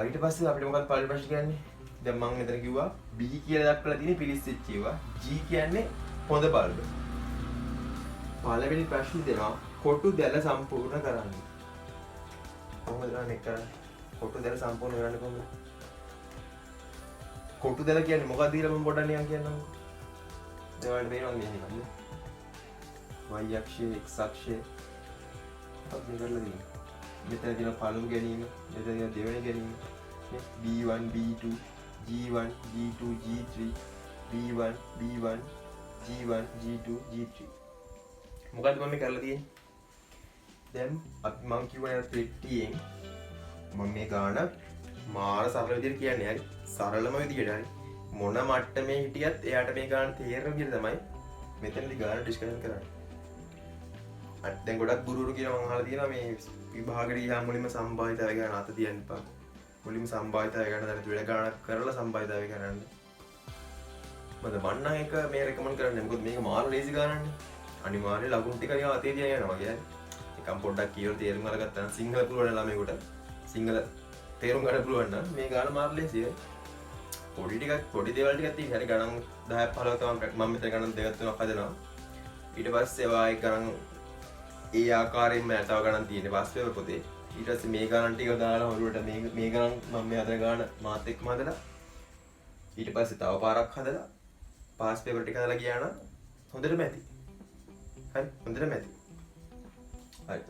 ඊට පස්සේ අපිට මොකක්ද පළවෙනි ප්‍රශ්නේ කියන්නේ? දැන් මම මෙතන කිව්වා B කියලා දක්වලා තියෙන පිලිස්සෙච්ච ඒවා. G කියන්නේ හොඳ බල්බ. පළවෙනි ප්‍රශ්නේ දෙනවා කොටු දැල සම්පූර්ණ කරන්න. කොහොමද මේක කරන්නේ? කොටු දැල සම්පූර්ණ කරන්න කොහොමද? කොටු දැල කියන්නේ මොකක්ද කියලා මම පොඩ්ඩක් නිකන් කියන්නම්. ඒවට මේවා මෙහෙම y අක්ෂය x අක්ෂය අපි කරලා දෙන්න. මෙතන තියෙන පළමු ගැනීම, මෙතන තියෙන දෙවෙනි ගැනීම, b1 b2 g1 g2 g3 b1 b1 g1 g2 g3. මොකද්ද මම කරලා තියෙන්නේ? දැන් අපි මම කියවන පෙට්ටියෙන් මම මේ ගාන මාර සරල විදිහට කියන්නේ හරි සරලම විදිහට හරි මොන මට්ටමේ හිටියත් එයාට මේ ගාන තේරෙන විදිහට තමයි මෙතනදී ගාන ඩිස්කෂන් කරන්නේ. දැන් ගොඩක් ගුරුවරු කියලා මම අහලා තියෙනවා මේ විභාගෙට ගියාම මුලින්ම සම්භාවිතාවය ගන්න අත තියන්න එපා. මුලින්ම සම්භාවිතාවය ගන්න දැන් වැඩ ගානක් කරලා සම්භාවිතාවය කරන්න. මම වන්නා එක මේ රෙකමන්ඩ් කරන්නේ මොකද මේක මාර ලේසි ගානන්නේ. අනිවාර්යයෙන් ලකුණු ටික නිකන් අතේ තියන් යනවා කියන්නේ. නිකන් පොඩ්ඩක් කියලා තේරුම් අරගත්තා නම් සිංහල පුළුවන් ළමයෙකුට සිංහල තේරුම් ගන්න පුළුවන් නම් මේ ගාන මාර ලේසියි. පොඩි දේවල් ටිකක් තියෙන හැරි ගණන් 10ක් 15ක් තමයි මම මෙතන ගණන් දෙකක් තුනක් හදනවා. ඊට පස්සේ වායි ගණන් ඒ ආකාරයෙන්ම තව ගණන් තියෙන්නේ පස්සේ පොතේ. ඊට පස්සේ මේ ගණන් ටික දාලා හොරුවට මේ ගණන් මම මේ හදන ගාන මාත් එක්කම හදලා ඊට පස්සේ තව පාරක් හදලා පාස් පේපර් ටික හදලා ගියා නම් හොඳටම ඇති. හරි හොඳටම ඇති. හරි.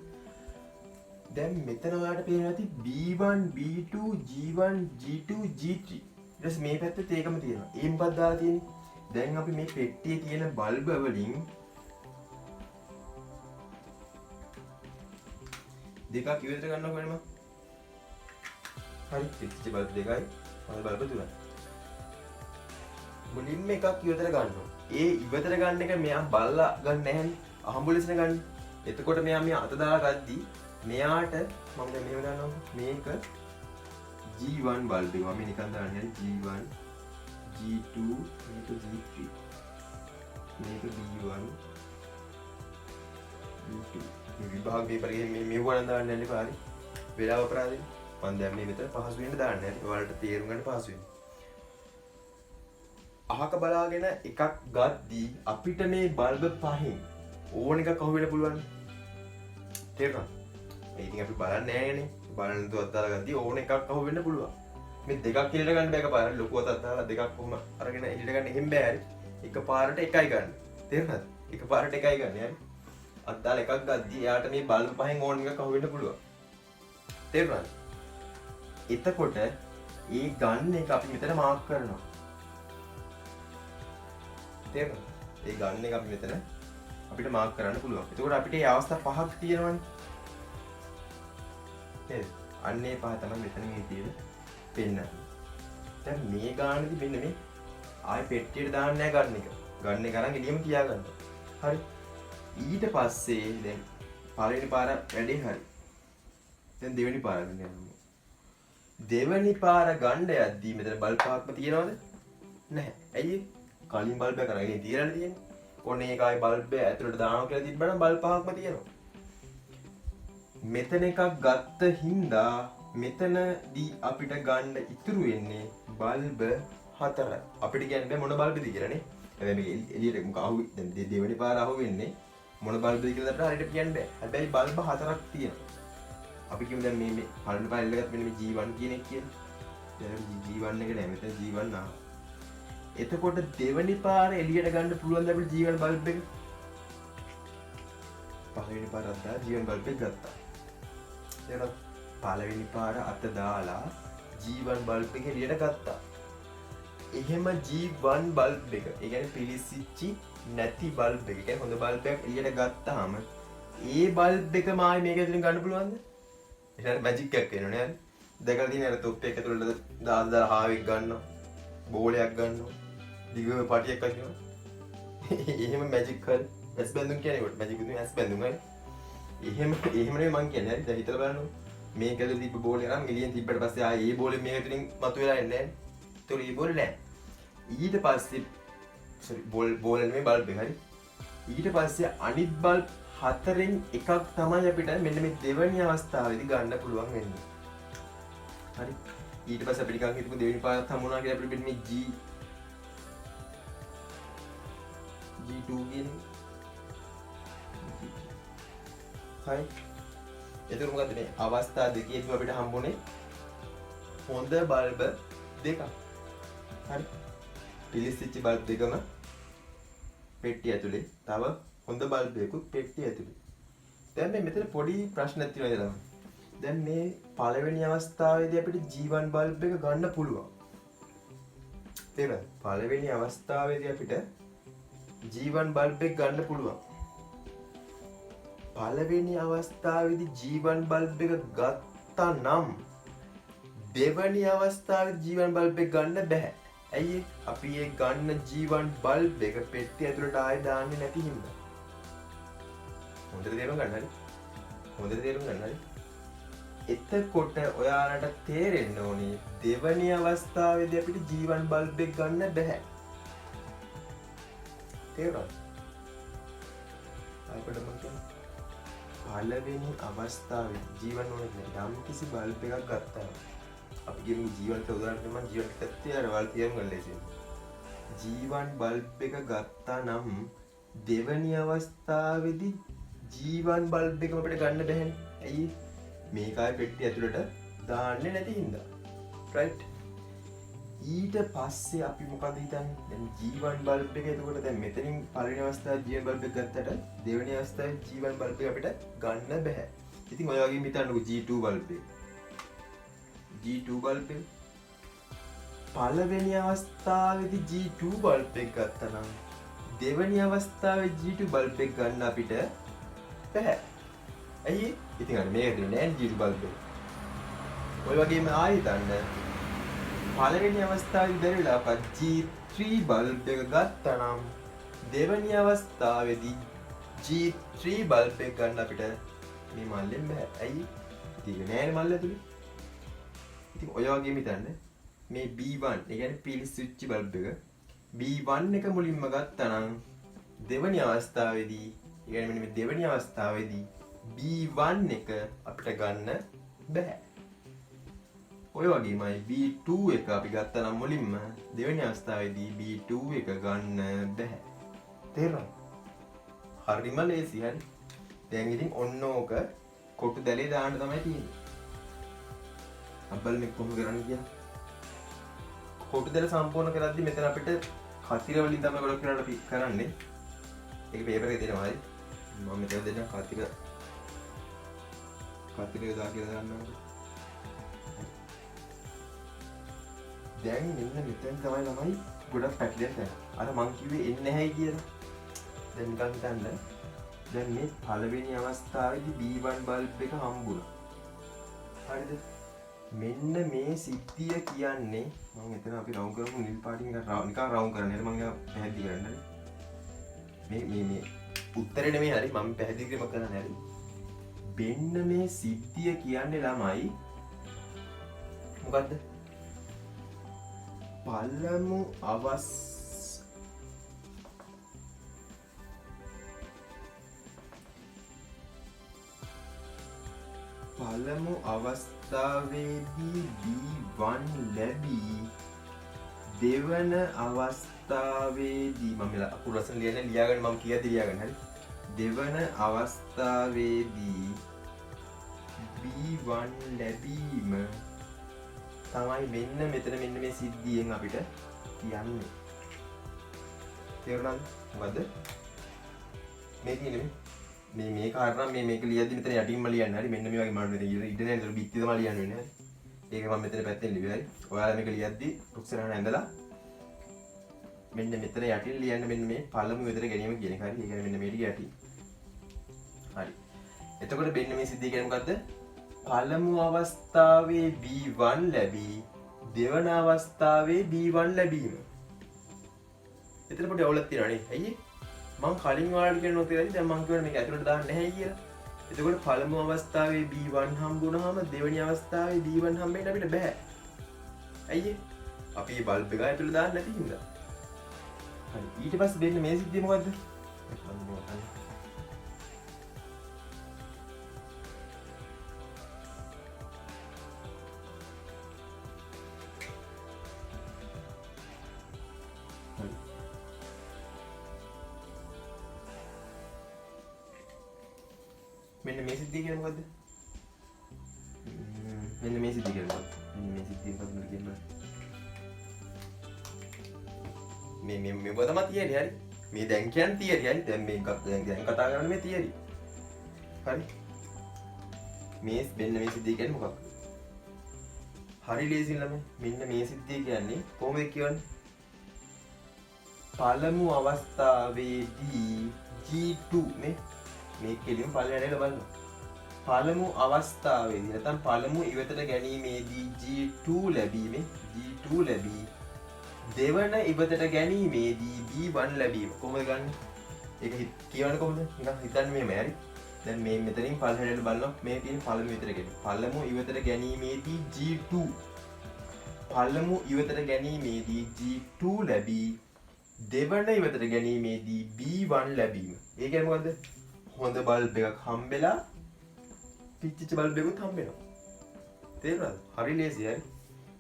දැන් මෙතන ඔයාලට පේනවා ඇති B1 B2 G1 G2 G3. ඊට පස්සේ මේ පැත්තේ ඒකම තියෙනවා. ඒ මොකක්ද දාලා තියෙන්නේ? දැන් අපි මේ පෙට්ටියේ තියෙන බල්බ් වලින් දෙකක් ඉවතට ගන්නවා කොහෙන්ම? හරි පිටිච්ච බල්බ් දෙකයි මල් බල්බ් තුනයි. මුලින්ම එකක් ඉවතට ගන්නවා. ඒ ඉවතට ගන්න එක මෙයා බල්ලා ගන්න නැහැනේ. අහඹුලෙසන ගන්න. එතකොට මෙයා මේ අත දාලා ගද්දි මෙයාට මම දැන් මෙහෙම දානවා. මේක G1 බල්බ් එක මම නිකන් දාන්නේ G1 G2 මේක G3 මේක B1 B2 මේ විභාග පේපර් එකේ මේ මෙව්වන දාන්න යන්න එපා හරි වෙලාව අපරාධේ මම දැන් මේ මෙතන පහසු වෙන්න දාන්න හරි ඔයාලට තේරුම් ගන්න පහසු වෙන්න අහක බලාගෙන එකක් ගද්දී අපිට මේ බල්බ් පහෙන් ඕන එකක් අහු වෙන්න පුළුවන් තේරුණාද ඒ ඉතින් අපි බලන්නේ නෑනේ බලන්න දුවත් දාලා ගද්දී ඕන එකක් අහු වෙන්න පුළුවන් මේ දෙකක් එළියට ගන්න බෑ එකපාරට ලොකු අතක් දාලා දෙකක් කොහම අරගෙන එළියට ගන්න එහෙම බෑ හරි එකපාරට එකයි ගන්න තේරුණාද එකපාරට එකයි ගන්න හරි අත් දාලා එකක් ගද්දී එයාට මේ බල්බ් පහෙන් ඕන එකක් අහු වෙන්න පුළුවන් තේරුණාද එතකොට ඒ ගන්න එක අපි මෙතන මාක් කරනවා තේරුණාද ඒ ගන්න එක අපි මෙතන අපිට මාක් කරන්න පුළුවන් එතකොට අපිට මේ අවස්ථා පහක් තියෙනවනේ නේද අන්නේ පහ තමයි මෙතන මේ තියෙන පෙන්නන්නේ දැන් මේ ගානේදී මෙන්න මේ ආයි පෙට්ටියට දාන්න නැහැ ගන්න එක ගන්න එක අරන් එළියම තියාගන්න හරි ඊට පස්සේ දැන් පළවෙනි පාර වැඩේ හරි දැන් දෙවෙනි පාර ගන්න දෙවෙනි පාර ගන්න යද්දී මෙතන බල්බ් පහක්ම තියෙනවද නැහැ ඇයි කලින් බල්බ් එක අරගෙන තියලා තියෙන්නේ ඔන්න ඒක ආයි බල්බ් එක ඇතුළට දානවා කියලා තිබ්බනම් බල්බ් පහක්ම තියෙනවා මෙතන එකක් ගත්ත හින්දා මෙතනදී අපිට ගන්න ඉතුරු වෙන්නේ බල්බ් 4යි. අපිට කියන්න බෑ මොන බල්බ්ද කියලානේ. හැබැයි මේක එළියට මොකක් අහු දැන් දෙවෙනි පාර අහු වෙන්නේ මොන බල්බ්ද කියලා අපිට හරියට කියන්න බෑ. හැබැයි බල්බ් 4ක් තියෙනවා. අපි කියමු දැන් මේ පළවෙනි පාර එල්ලගත්ත මෙන්න මේ G1 කියන එක කියලා. දැන් G1 එක නෑ මෙතන G1 ආවා. එතකොට දෙවෙනි පාර එළියට ගන්න පුළුවන් අපිට G1 බල්බ් එක. පළවෙනි පාර අද්දා G1 බල්බ් එක ගත්තා. එතකොට පළවෙනි පාර අත දාලා G1 බල්බ් එක එළියට ගත්තා. එහෙම G1 බල්බ් එක, ඒ කියන්නේ පිලිසිච්චි නැති බල්බ් එක, ඒ කියන්නේ හොඳ බල්බ් එකක් එළියට ගත්තාම ඒ බල්බ් එක මායි මේක ඇතුලෙන් ගන්න පුළුවන්ද? එහෙනම් මැජික් එකක් වෙනවනේ හරි. දැකලා තියෙන අර තොප්පි එක ඇතුළට දාලා හාවෙක් ගන්නවා, බෝලයක් ගන්නවා, දිග පටියක් අදිනවා. එහෙම මැජික් හරි. ඇස් බැඳුම් කියන්නේ කොට මැජික් උනේ ඇස් බැඳුම් හරි. එහෙම නෙමෙයි මං කියන්නේ හරි. දැන් හිතලා බලන්න. මේක ඇතුලේ තිබ්බ බෝලේ නම් එළියෙන් තිබ්බට පස්සේ ආයේ ඒ බෝලේ මේක ඇතුලින් මතුවලා එන්නේ නැහැ. ඒතකොට ඒ බෝලේ නැහැ. ඊට පස්සේ සෝරි බෝල නෙමෙයි බල්බ් එක හරි. ඊට පස්සේ අනිත් බල්බ් 4න් එකක් තමයි අපිට මෙන්න මේ දෙවෙනි අවස්ථාවේදී ගන්න පුළුවන් වෙන්නේ. හරි. ඊට පස්සේ අපි නිකන් හිතමු දෙවෙනි පාරත් හම්බුණා කියලා අපිට මේ G2 කියන්නේ හරි. එතකොට මොකද මේ අවස්ථා දෙකේදී අපිට හම්බුනේ හොඳ බල්බ දෙකක්. හරි. පිලිසිච්ච බල්බ් දෙකම පෙට්ටිය ඇතුලේ. තව හොඳ බල්බ් එකකුත් පෙට්ටිය ඇතුලේ. දැන් මේ මෙතන පොඩි ප්‍රශ්නයක් තියෙනවා. දැන් මේ පළවෙනි අවස්ථාවේදී අපිට G1 බල්බ් එක ගන්න පුළුවන්. තේරෙනවද? පළවෙනි අවස්ථාවේදී අපිට G1 බල්බ් එක ගන්න පුළුවන්. පළවෙනි අවස්ථාවේදී G1 බල්බ් එක ගත්තා නම් දෙවැනි අවස්ථාවේදී G1 බල්බ් එක ගන්න බෑ. ඇයි අපි ඒ ගන්න G1 බල්බ් එක පෙට්ටිය ඇතුළට ආයෙ දාන්නේ නැති හින්දා. හොඳට තේරුම් ගන්න හරි. හොඳට තේරුම් ගන්න හරි. එතකොට ඔයාලට තේරෙන්න ඕනේ දෙවැනි අවස්ථාවේදී අපිට G1 බල්බ් එක ගන්න බෑ. තේරුණාද? ආයෙත් මම කියන්නේ පළවෙනි අවස්ථාවේ G1 ඕනේ නැහැ. යම් කිසි බල්බ් එකක් ගත්තා. අපි කියමු G1 ට උදාහරණයක් මම G1 ට ගත්තේ අර වල් තියමු ගන්න ලේසියි. G1 බල්බ් එක ගත්තා නම් දෙවැනි අවස්ථාවේදී G1 බල්බ් එකම අපිට ගන්න බැහැනේ. ඇයි? මේකයි පෙට්ටිය ඇතුළට දාන්නේ නැති හින්දා. රයිට්? ඊට පස්සේ අපි මොකද හිතන්නේ? දැන් G1 බල්බ් එක එතකොට දැන් මෙතනින් පළවෙනි අවස්ථාවේ G1 බල්බ් එක ගත්තට දෙවෙනි අවස්ථාවේ G1 බල්බ් එක අපිට ගන්න බෑ. ඉතින් ඔය වගේම හිතන්නකෝ G2 බල්බ් එක. G2 බල්බ් එක පළවෙනි අවස්ථාවේදී G2 බල්බ් එක ගත්තා නම් දෙවෙනි අවස්ථාවේ G2 බල්බ් එක ගන්න අපිට බෑ. ඇයි? ඉතින් අර මේක දෙන්නේ නෑ G2 බල්බ් එක. ඔය වගේම ආයෙ හිතන්න පළවෙනි අවස්ථාවේදී බැරිලා අප G3 බල්බ් එක ගත්තා නම් දෙවෙනි අවස්ථාවේදී G3 බල්බ් එක ගන්න අපිට මේ මල්ලෙන් බෑ. ඇයි? ඉතින් නෑනේ මල්ල ඇතුලේ. ඉතින් ඔය වගේම හිතන්න මේ B1 ඒ කියන්නේ පිලිසිච්ච බල්බ් එක B1 එක මුලින්ම ගත්තා නම් දෙවෙනි අවස්ථාවේදී ඒ කියන්නේ මෙන්න මේ දෙවෙනි අවස්ථාවේදී B1 එක අපිට ගන්න බෑ. ඔය වගේමයි B2 එක අපි ගත්තා නම් මුලින්ම දෙවෙනි අවස්ථාවේදී B2 එක ගන්න බෑ. තේරුණාද? හරිම ලේසි හරි. දැන් ඉතින් ඔන්න ඕක කොටු දැලේ දාන්න තමයි තියෙන්නේ. අබ්බල් මේ කොහොමද කරන්නේ කියලා. කොටු දැල සම්පූර්ණ කරද්දි මෙතන අපිට කතිර වලින් තමයි ගොඩක් කරලා අපි කරන්නේ. ඒක පේපර් එකේ දෙනවා හරි. මම මෙතන දෙන්න කතිර යොදා කියලා දාන්නම්. දැන් මෙන්න මෙතෙන් තමයි ළමයි ගොඩක් පැටලෙන්න යන්නේ. අර මං කිව්වේ එන්නේ නැහැයි කියලා. දැන් නිකන් හිතන්න. දැන් මේ පළවෙනි අවස්ථාවේදී B1 බල්බ් එක හම්බුණා. හරිද? මෙන්න මේ සිද්ධිය කියන්නේ මම එතන අපි රවුම් කරමු නිල් පාටින් නිකන් රවුම් කරන්නේ. මම ඒක පැහැදිලි කරන්න. මේ උත්තරේ නෙමෙයි හරි මම පැහැදිලි කිරීම කරන්න හරි. මෙන්න මේ සිද්ධිය කියන්නේ ළමයි මොකද්ද? පළමු අවස්ථාවේදී B1 ලැබී දෙවන අවස්ථාවේදී මම අකුරු රසන ලියන්නේ ලියාගන්න මම කියද්දි ලියාගන්න හරි. දෙවන අවස්ථාවේදී B1 ලැබීම තමයි මෙන්න මෙතන මේ සිද්ධියෙන් අපිට කියන්නේ. තේරුණාද? මොකද්ද? මේ කියන්නේ මේ කාරණා මේක ලියද්දි මෙතන යටින්ම ලියන්න හරි මෙන්න මේ වගේ මම මෙතන ඉඩ නැහැ බිත්ති තමයි ලියන්න වෙන්නේ හරි. ඒක මම මෙතන පැත්තෙන් ලියුවේ හරි. ඔයාලා මේක ලියද්දි උත්සාහන ඇඳලා මෙන්න මෙතන යටින් ලියන්න මෙන්න මේ පළමු විතර ගැනීම කියන එක හරි. ඒ කියන්නේ මෙන්න මේ ටික යටින්. හරි. එතකොට මෙන්න මේ සිද්ධිය කියන්නේ මොකද්ද? පළමු අවස්ථාවේ B1 ලැබී දෙවන අවස්ථාවේ B1 ලැබීම. එතන පොඩි අවුලක් තියෙනවා නේ. ඇයි? මම කලින් ඔයාලට කියන උත්තරය දැන් මම කියවනේ මේක ඇතුළට දාන්න නැහැ කියලා. එතකොට පළමු අවස්ථාවේ B1 හම්බුනහම දෙවෙනි අවස්ථාවේ B1 හම්බෙන්න අපිට බෑ. ඇයි? අපි මේ බල්බ් එක ඇතුළට දාන්න නැති හින්දා. හරි. ඊට පස්සේ දෙන්න මේ සිද්ධිය මොකද්ද? මෙන්න මේ සිද්ධිය කියන්නේ මොකද්ද? මෙන්න මේ සිද්ධිය කියන්නේ මොකද්ද? මෙන්න මේ සිද්ධිය මොකද්ද කියන්නේ? මේ තමයි තියරි හරි. මේ දැන් කියන්නේ තියරි හරි. දැන් මේ දැන් කතා කරන්නේ මේ තියරි. හරි. මේ මෙන්න මේ සිද්ධිය කියන්නේ මොකක්ද? හරි ලේසියි ළමයි. මෙන්න මේ සිද්ධිය කියන්නේ කොහොමද කියන්නේ? පළමු අවස්ථාවේදී G2 මේ කෙලින්ම පළවෙනි බලන්න. පළමු අවස්ථාවේදී නැත්නම් පළමු ඉවතට ගැනීමේදී G2 ලැබීමේ G2 ලැබී දෙවන ඉවතට ගැනීමේදී B1 ලැබීම කොහොමද ගන්න? ඒක කියවන්නේ කොහොමද? නිකන් හිතන්න මේ හරි. දැන් මේ මෙතනින් පළවෙනියට බලනවා මේ තියෙන පළමු ඉවතට ගැනීම. පළමු ඉවතට ගැනීමේදී G2 පළමු ඉවතට ගැනීමේදී G2 ලැබී දෙවන ඉවතට ගැනීමේදී B1 ලැබීම. ඒ කියන්නේ මොකද්ද? හොඳ බල්බ් එකක් හම්බෙලා පිච්චිච්ච බල්බ් එකකුත් හම්බෙනවා. තේරුණාද? හරි ලේසි හරි.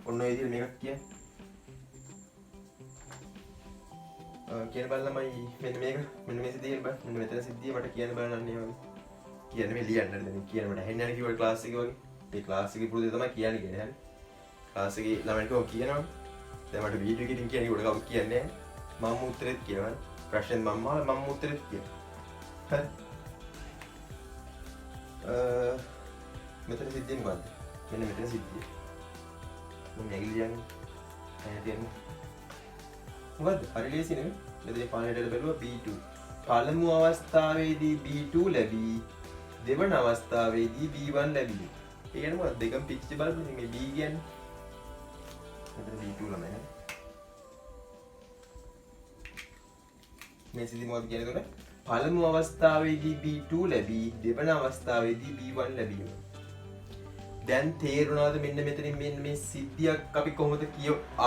ඔන්න ඔය විදිහට මේකක් කියන්න. කියන බලන්නමයි මෙන්න මේක මෙන්න මේ සිද්ධිය බලන්න. මෙන්න මෙතන සිද්ධිය මට කියන්න බලන්න මේ වගේ. කියන්නේ මේ ලියන්න දැන් කියන මට ඇහෙන්නේ නැහැ කිව්වා ක්ලාස් එකේ වගේ. මේ ක්ලාස් එකේ පුරුදු තමයි කියන්නේ කියන්නේ හරි. ක්ලාස් එකේ ළමයින්ට ඔය කියනවා. දැන් මට වීඩියෝ එකකින් කියන්නේ උඩ කවුරුත් කියන්නේ නැහැ. මම උත්තරෙත් කියවන. ප්‍රශ්නෙත් මම උත්තරෙත් කියනවා. හරි. මෙතන සිද්ධිය මොකද්ද? මෙන්න මෙතන සිද්ධිය. මම නැගිලි යන්නේ. ඇහැදියන්නේ. මොකද්ද? හරි ලේසි නෙමෙයි. මෙතන පාණයට බැලුවා B2. පළමු අවස්ථාවේදී B2 ලැබී දෙවන අවස්ථාවේදී B1 ලැබී. ඒ කියන්නේ මොකක්ද? දෙකම පිච්චි බලන්න මේ B කියන්නේ. මෙතන B2 ළමයි නේ. මේ සිද්ධිය මොකක්ද කියන්නේ එතකොට? පළමු අවස්ථාවේදී B2 ලැබී දෙවන අවස්ථාවේදී B1 ලැබීම. දැන් තේරුණාද මෙන්න මෙතනින් මෙන්න මේ සිද්ධියක් අපි කොහොමද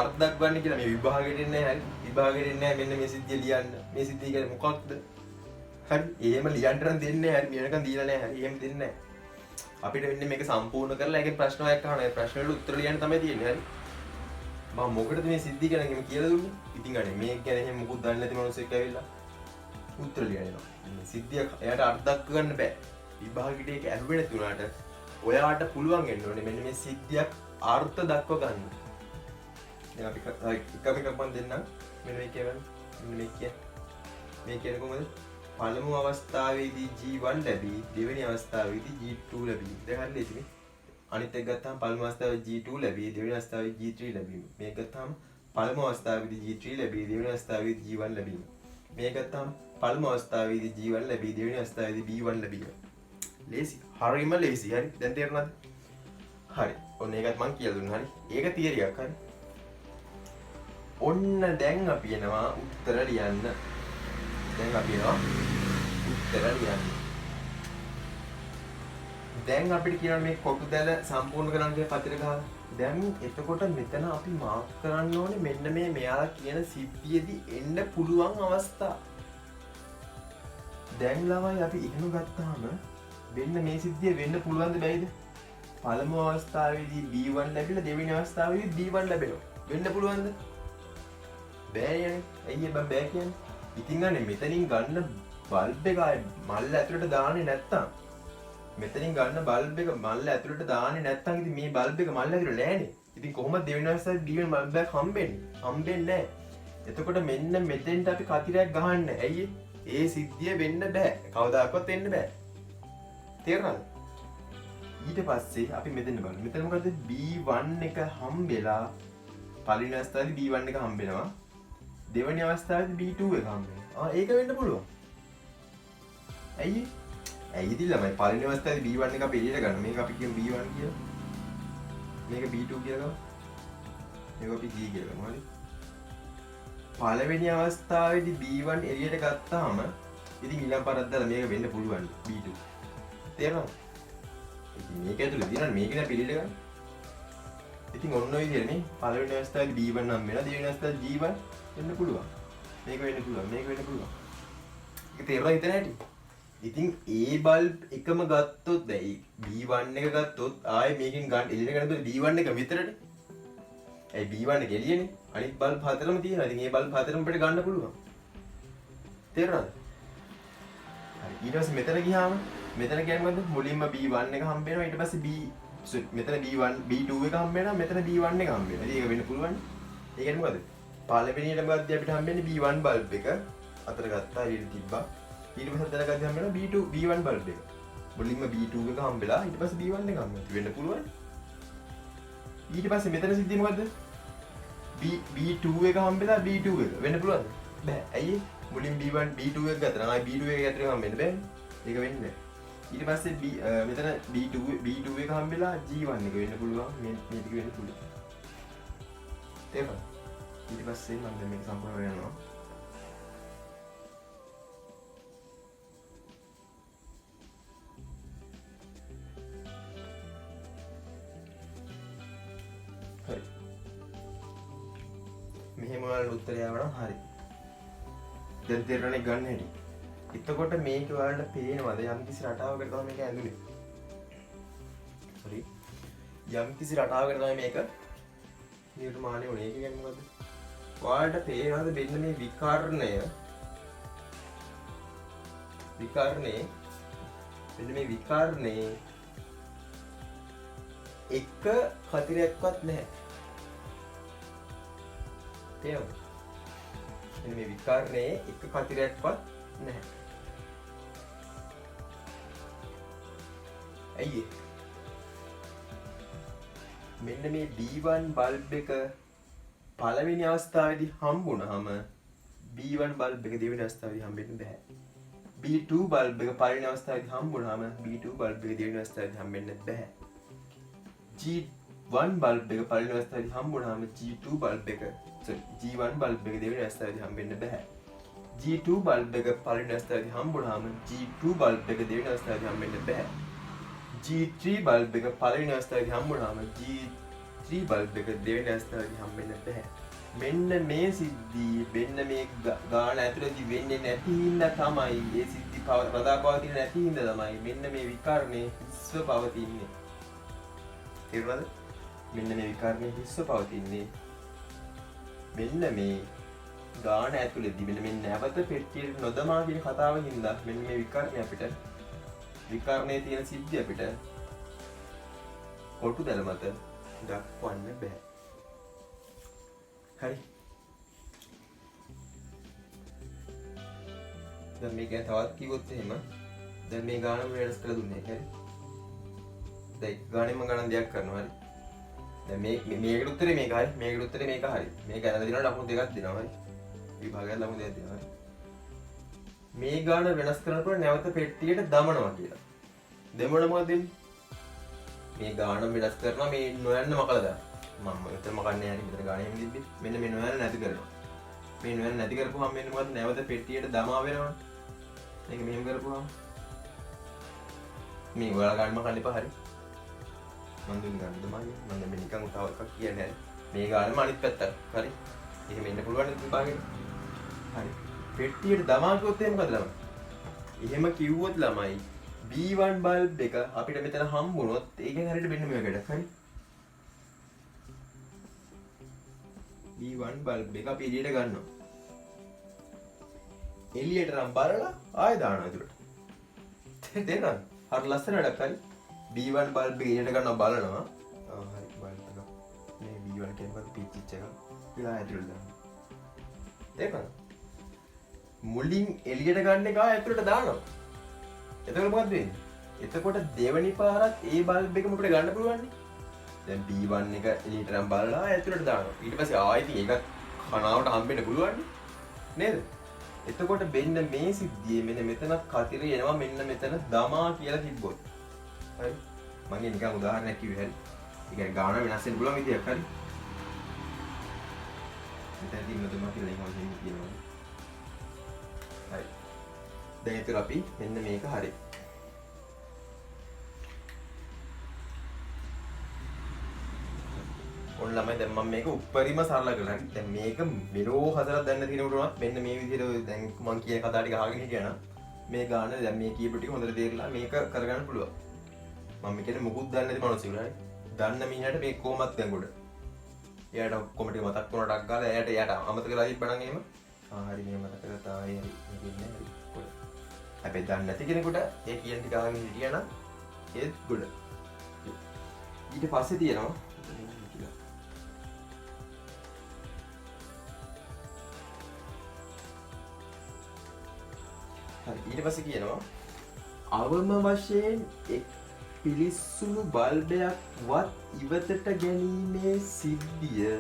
අර්ථ දක්වන්නේ කියලා? මේ විභාගෙට එන්නේ නැහැ හරි. විභාගෙට එන්නේ නැහැ මෙන්න මේ සිද්ධිය ලියන්න. මේ සිද්ධිය කියන්නේ මොකක්ද? හරි. එහෙම ලියන්න නම් දෙන්නේ නැහැ හරි. මේනකන් දීලා නැහැ හරි. එහෙම දෙන්නේ නැහැ. අපිට වෙන්නේ මේක සම්පූර්ණ කරලා ඒකේ ප්‍රශ්න හයක් අහනවා. ඒ ප්‍රශ්න වලට උත්තර ලියන්න තමයි තියෙන්නේ හරි. මම මොකටද මේ සිද්ධිය ගැන කියලා දුන්නේ? ඉතින් අනේ මේක ගැන එහෙම මොකුත් දන්නේ නැති මිනිස්සෙක් ඇවිල්ලා උත්තර ලියනවා. මේ සිද්ධිය එයාට අර්ථ දක්ව ගන්න බෑ. විභාගෙට ඒක ඇහුවේ නැති උනාට ඔයාට පුළුවන් වෙන්න ඕනේ මෙන්න මේ සිද්ධියක් අර්ථ දක්ව ගන්න. දැන් අපි එකම මම දෙන්නම්. මෙන්න මේ කියවන්න. මෙන්න මේ කියන්නේ කොහොමද? පළමු අවස්ථාවේදී G1 ලැබී දෙවෙනි අවස්ථාවේදී G2 ලැබී. දැන් හරි ලේසිනේ. අනිත් එක ගත්තාම පළමු අවස්ථාවේදී G2 ලැබී දෙවෙනි අවස්ථාවේදී G3 ලැබීම. මේක ගත්තාම පළමු අවස්ථාවේදී G3 ලැබී දෙවෙනි අවස්ථාවේදී G1 ලැබීම. මේක ගත්තාම පළමු අවස්ථාවේදී G1 ලැබී දෙවෙනි අවස්ථාවේදී B1 ලැබීම. ලේසි. හරිම ලේසි. හරි. දැන් තේරුණාද? හරි. ඔන්න ඒකත් මම කියලා දුන්නා. හරි. ඒක තියරියක්. හරි. ඔන්න දැන් අපි එනවා උත්තර ලියන්න. දැන් අපිට කියනවා මේ කොටු දැල සම්පූර්ණ කරන්න කියලා පතර ගහලා. දැන් එතකොට මෙතන අපි මාක් කරන්න ඕනේ මෙන්න මේ මෙයාලා කියන සිද්ධියේදී එන්න පුළුවන් අවස්ථා. දැන් ළමයි අපි ඉගෙන ගත්තාම වෙන්න මේ සිද්ධිය වෙන්න පුළුවන්ද බැයිද? පළමු අවස්ථාවේදී B1 ලැබිලා දෙවෙනි අවස්ථාවේදී B1 ලැබෙනවා. වෙන්න පුළුවන්ද? බෑ යන්නේ. ඇයි බෑ කියන්නේ? ඉතින් අනේ මෙතනින් ගන්න බල්බ් එක මල්ල ඇතුළට දාන්නේ නැත්තම් මෙතනින් ගන්න බල්බ් එක මල්ල ඇතුළට දාන්නේ නැත්තම් ඉතින් මේ බල්බ් එක මල්ල ඇතුළේ නෑනේ. ඉතින් කොහොමද දෙවෙනි අවස්ථාවේ B1 බල්බ් එකක් හම්බෙන්නේ? හම්බෙන්නේ නෑ. එතකොට මෙන්න මෙතෙන්ට අපි කතිරයක් ගහන්නේ. ඇයි ඒ සිද්ධිය වෙන්න බෑ. කවදාකවත් වෙන්න බෑ. තේරුණාද? ඊට පස්සේ අපි මෙතන බලමු. මෙතන මොකද B1 එක හම්බෙලා පළවෙනි අවස්ථාවේදී B1 එක හම්බෙනවා. දෙවෙනි අවස්ථාවේදී B2 එක හම්බෙනවා. ඒක වෙන්න පුළුවන්. ඇයි? ඇයි ඉතින් ළමයි පළවෙනි අවස්ථාවේදී B1 එක අපි එළියට ගන්න. මේක අපි කියමු B1 කියලා. මේක B2 කියලා ගමු. මේක අපි G කියලා ගමු. හරි. පළවෙනි අවස්ථාවේදී B1 එළියට ගත්තාම ඉතින් ඊළඟ පාරක් දාලා මේක වෙන්න පුළුවන් B2. තේරෙනවද? ඉතින් මේක ඇතුලේ තියෙනවා මේක නේ පිළිල ගන්න. ඉතින් ඔන්න ඔය විදිහට මේ පළවෙනි අවස්ථාවේදී B1 නම් වෙනවා දෙවෙනි අවස්ථාවේදී G1 වෙන්න පුළුවන්. මේක වෙන්න පුළුවන්. මේක වෙන්න පුළුවන්. ඒක තේරුණා හිතන හැටි. ඉතින් A බල්බ් එකම ගත්තොත් දැයි B1 එක ගත්තොත් ආයේ මේකෙන් ගන්න එළියට ගන්නකොට B1 එක විතරනේ. ඒ B1 එක එළියනේ. අනිත් බල්බ් හතරම තියෙනවා. ඉතින් ඒ බල්බ් හතරම අපිට ගන්න පුළුවන්. තේරුණාද? හරි ඊට පස්සේ මෙතන ගියාම මෙතන කියන්නේ මොකද්ද? මුලින්ම B1 එක හම්බ වෙනවා ඊට පස්සේ මෙතන B1 B2 එක හම්බ වෙනවා මෙතන B1 එක හම්බ වෙනවා. ඉතින් ඒක වෙන්න පුළුවන්. ඒ කියන්නේ මොකද්ද? පළවෙනියට මොකද්ද අපිට හම්බෙන්නේ B1 බල්බ් එක අතර ගත්තා ඊට තිබ්බා. ඊට පස්සේ අතර ගත්තා හම්බ වෙනවා B2 B1 බල්බ් එක. මුලින්ම B2 එක හම්බෙලා ඊට පස්සේ B1 එක හම්බ වෙන්න පුළුවන්. ඊට පස්සේ මෙතන සිද්ධිය මොකද්ද? B2 එක හම්බෙලා B2 එක වෙන්න පුළුවන්ද? බෑ. ඇයි? මුලින් B1 B2 එක ගත්තා නම් ආයි B2 එක ඇතුලේ හම්බෙන්න බෑනේ. ඒක වෙන්නේ නැහැ. ඊට පස්සේ මෙතන B2 එක හම්බෙලා G1 එක වෙන්න පුළුවන්. මේ ටික වෙන්න පුළුවන්. තේරුණාද? ඊට පස්සේ මම දැන් මේක සම්පූර්ණ කරනවා. හරි. මෙහෙම වල උත්තරය ආවනම් හරි. දැන් තේරෙන්නේ ගන්න හැටි. එතකොට මේක ඔයාලට පේනවද යම් කිසි රටාවකට තමයි මේක ඇඳුනේ. සෝරි. යම් කිසි රටාවකට තමයි මේක නිර්මාණය වුණේ. ඒක කියන්නේ මොකද්ද? ඔයාලට පේනවද මෙන්න මේ විකර්ණයේ එක කතිරයක්වත් නැහැ. තේරෙනවද? මෙන්න මේ විකර්ණයේ එක කතිරයක්වත් නැහැ. ඇයි මෙන්න මේ B1 බල්බ් එක පළවෙනි අවස්ථාවේදී හම්බුනහම B1 බල්බ් එක දෙවෙනි අවස්ථාවේදී හම්බෙන්න බෑ. B2 බල්බ් එක පළවෙනි අවස්ථාවේදී හම්බුනහම B2 බල්බ් එක දෙවෙනි අවස්ථාවේදී හම්බෙන්න බෑ. G1 බල්බ් එක පළවෙනි අවස්ථාවේදී හම්බුනහම G1 බල්බ් එක දෙවෙනි අවස්ථාවේදී හම්බෙන්න බෑ. G2 බල්බ් එක පළවෙනි අවස්ථාවේදී හම්බුනහම G2 බල්බ් එක දෙවෙනි අවස්ථාවේදී හම්බෙන්න බෑ. G3 බල්බ් එක පළවෙනි අවස්ථාවේදී හම්බුනහම G3 බල්බ් එක දෙවෙනි අවස්ථාවේදී හම්බෙන්න බෑ. මෙන්න මේ සිද්ධි මෙන්න මේ ගාන ඇතුළතදී වෙන්නේ නැති හින්දා තමයි මේ සිද්ධි පවතින නැති හින්දා තමයි මෙන්න මේ විකර්ණේ හිස්ව පවතින්නේ. තේරුණාද? මෙන්න මේ විකර්ණේ හිස්ව පවතින්නේ මෙන්න මේ ගාන ඇතුළේදී මෙන්න මේ නැවත පෙට්ටියට නොදමා කියන කතාව හින්දා මෙන්න මේ විකර්ණයේ තියෙන සිද්ධිය අපිට කොටු දැල මත දක්වන්න බෑ. හරි. දැන් මේක තවත් කිව්වොත් එහෙම දැන් මේ ගානම වෙනස් කරලා දුන්නේ. හරි. දැන් ගානෙම ගණන් දෙයක් කරනවා. හරි. දැන් මේකට උත්තරේ මේක හරි. මේකට උත්තරේ මේක හරි. මේක ඇනලා දිනනවා ලකුණු දෙකක් දෙනවා. හරි. විභාගයක් ලකුණු දෙකක් දෙනවා. හරි. මේ ගාන වෙනස් කරනකොට නැවත පෙට්ටියට දමනවා කියලා. දෙමොන මොකද දෙන්නේ? මේ ගාන වෙනස් කරනවා මේ නොයන්න මකලා දාන්න. මම මෙතන මකන්නේ නැහැ මෙතන ගානේ එහෙම තිබ්බේ. මෙන්න මේ නොයන්න නැති කරනවා. මේ නොයන්න නැති කරපුවාම මෙන්න මොකද නැවත පෙට්ටියට දමා වෙනවනේ. මේක මෙහෙම කරපුවාම මේ ඔයාලා ගන්න මකන්න එපා හරි. මම දුන්න ගන්න තමයි. මම මේ නිකන් තව එකක් කියන්නේ හරි. මේ ගානම අනිත් පැත්තට. හරි. එහෙම එන්න පුළුවන් විභාගෙට. හරි. පෙට්ටියට දමා කිව්වොත් එහෙම මොකද ළමයි? එහෙම කිව්වොත් ළමයි B1 බල්බ් එක අපිට මෙතන හම්බුනොත් ඒකෙන් හරියට මෙන්න මේ වගේ වැඩක්. හරි. B1 බල්බ් එක අපි එළියට ගන්නවා. එළියට නම් බලලා ආයෙ දානවා ඇතුළට. තේරෙනවද? හරි ලස්සන වැඩක්. හරි. B1 බල්බ් එක එළියට ගන්නවා බලනවා. හරි බල්බ් එක. මේ B1 කියන්නේ පිච්චිච්ච එක. ඊළඟ ඇතුළට දානවා. තේරෙනවද? මුලින් එළියට ගන්න එක ඇතුළට දානවා. එතකොට මොකද වෙන්නේ? එතකොට දෙවනි පාරත් ඒ බල්බ් එකම අපිට ගන්න පුළුවන් නේ. දැන් B1 එක එළියට නම් බලලා ඇතුළට දානවා. ඊට පස්සේ ආයෙත් ඒක කනාවට හම්බෙන්න පුළුවන් නේද? එතකොට මෙන්න මේ සිද්ධියේ මෙන්න මෙතන කතිරේ එනවා මෙන්න මෙතන දමා කියලා තිබ්බොත්. හරි. මම නිකන් උදාහරණයක් කිව්වේ හරි. ඒ කියන්නේ ගාන වෙනස් වෙන්න පුළුවන් විදියක් හරි. මෙතන තියෙන දමා කියලා එහෙම කියනවා. හරි. දැන් ඒතර අපි මෙන්න මේක හරි. ඔන්න ළමයි දැන් මම මේක උප්පරිම සරල කරලා හරි. දැන් මේක මෙලෝ හදලා දැන්න තියෙනකොට උනත් මෙන්න මේ විදිහට දැන් මම කියන කතාව ටික අහගෙන හිටියා නම් මේ ගාන දැන් මේ කීප ටික හොඳට තේරලා මේක කරගන්න පුළුවන්. මම කියන්නේ මුකුත් දන්නේ නැති මිනිස්සුන්ට හරි. දන්න මිනිහට මේක කොහොමත් දැන් ගොඩ. එයාට ඔක්කොම ටික මතක් වුණාටක් ගාලා එයාට අමතක කරලා තිබ්බනම් එහෙම හරි මේ මතක කරලා තායි හරි. හැබැයි දන්නේ නැති කෙනෙකුට ඒ කියන ටික අහගෙන හිටියා නම් ඒත් ගොඩ. ඊට පස්සේ තියෙනවා හරි ඊට පස්සේ කියනවා අවම වශයෙන් එක් පිලිස්සුණු බල්බයක් වත් ඉවතට ගැනීමේ සිද්ධිය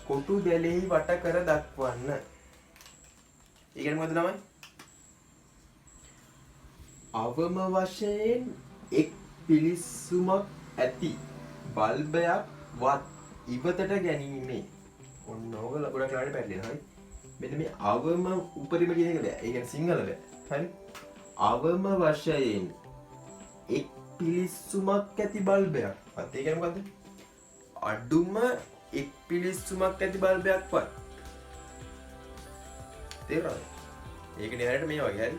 කොටු දැලෙහි වට කර දක්වන්න. ඒ කියන්නේ මොකද ළමයි? අවම වශයෙන් එක් පිලිස්සුමක් ඇති බල්බයක් වත් ඉවතට ගැනීමේ ඔන්න ඕගොල්ලෝ ගොඩක් ලාට පැටලෙනවා. හරි. මෙන්න මේ අවම උපරිම කියන එක බෑ. ඒ කියන්නේ සිංහල බෑ. හරි. අවම වශයෙන් එක් පිලිස්සුමක් ඇති බල්බයක් වත්. ඒ කියන්නේ මොකද්ද? අඩුම එක් පිලිස්සුමක් ඇති බල්බයක් වත්. තේරුණාද? ඒක නිහරට මේ වගේ හරි.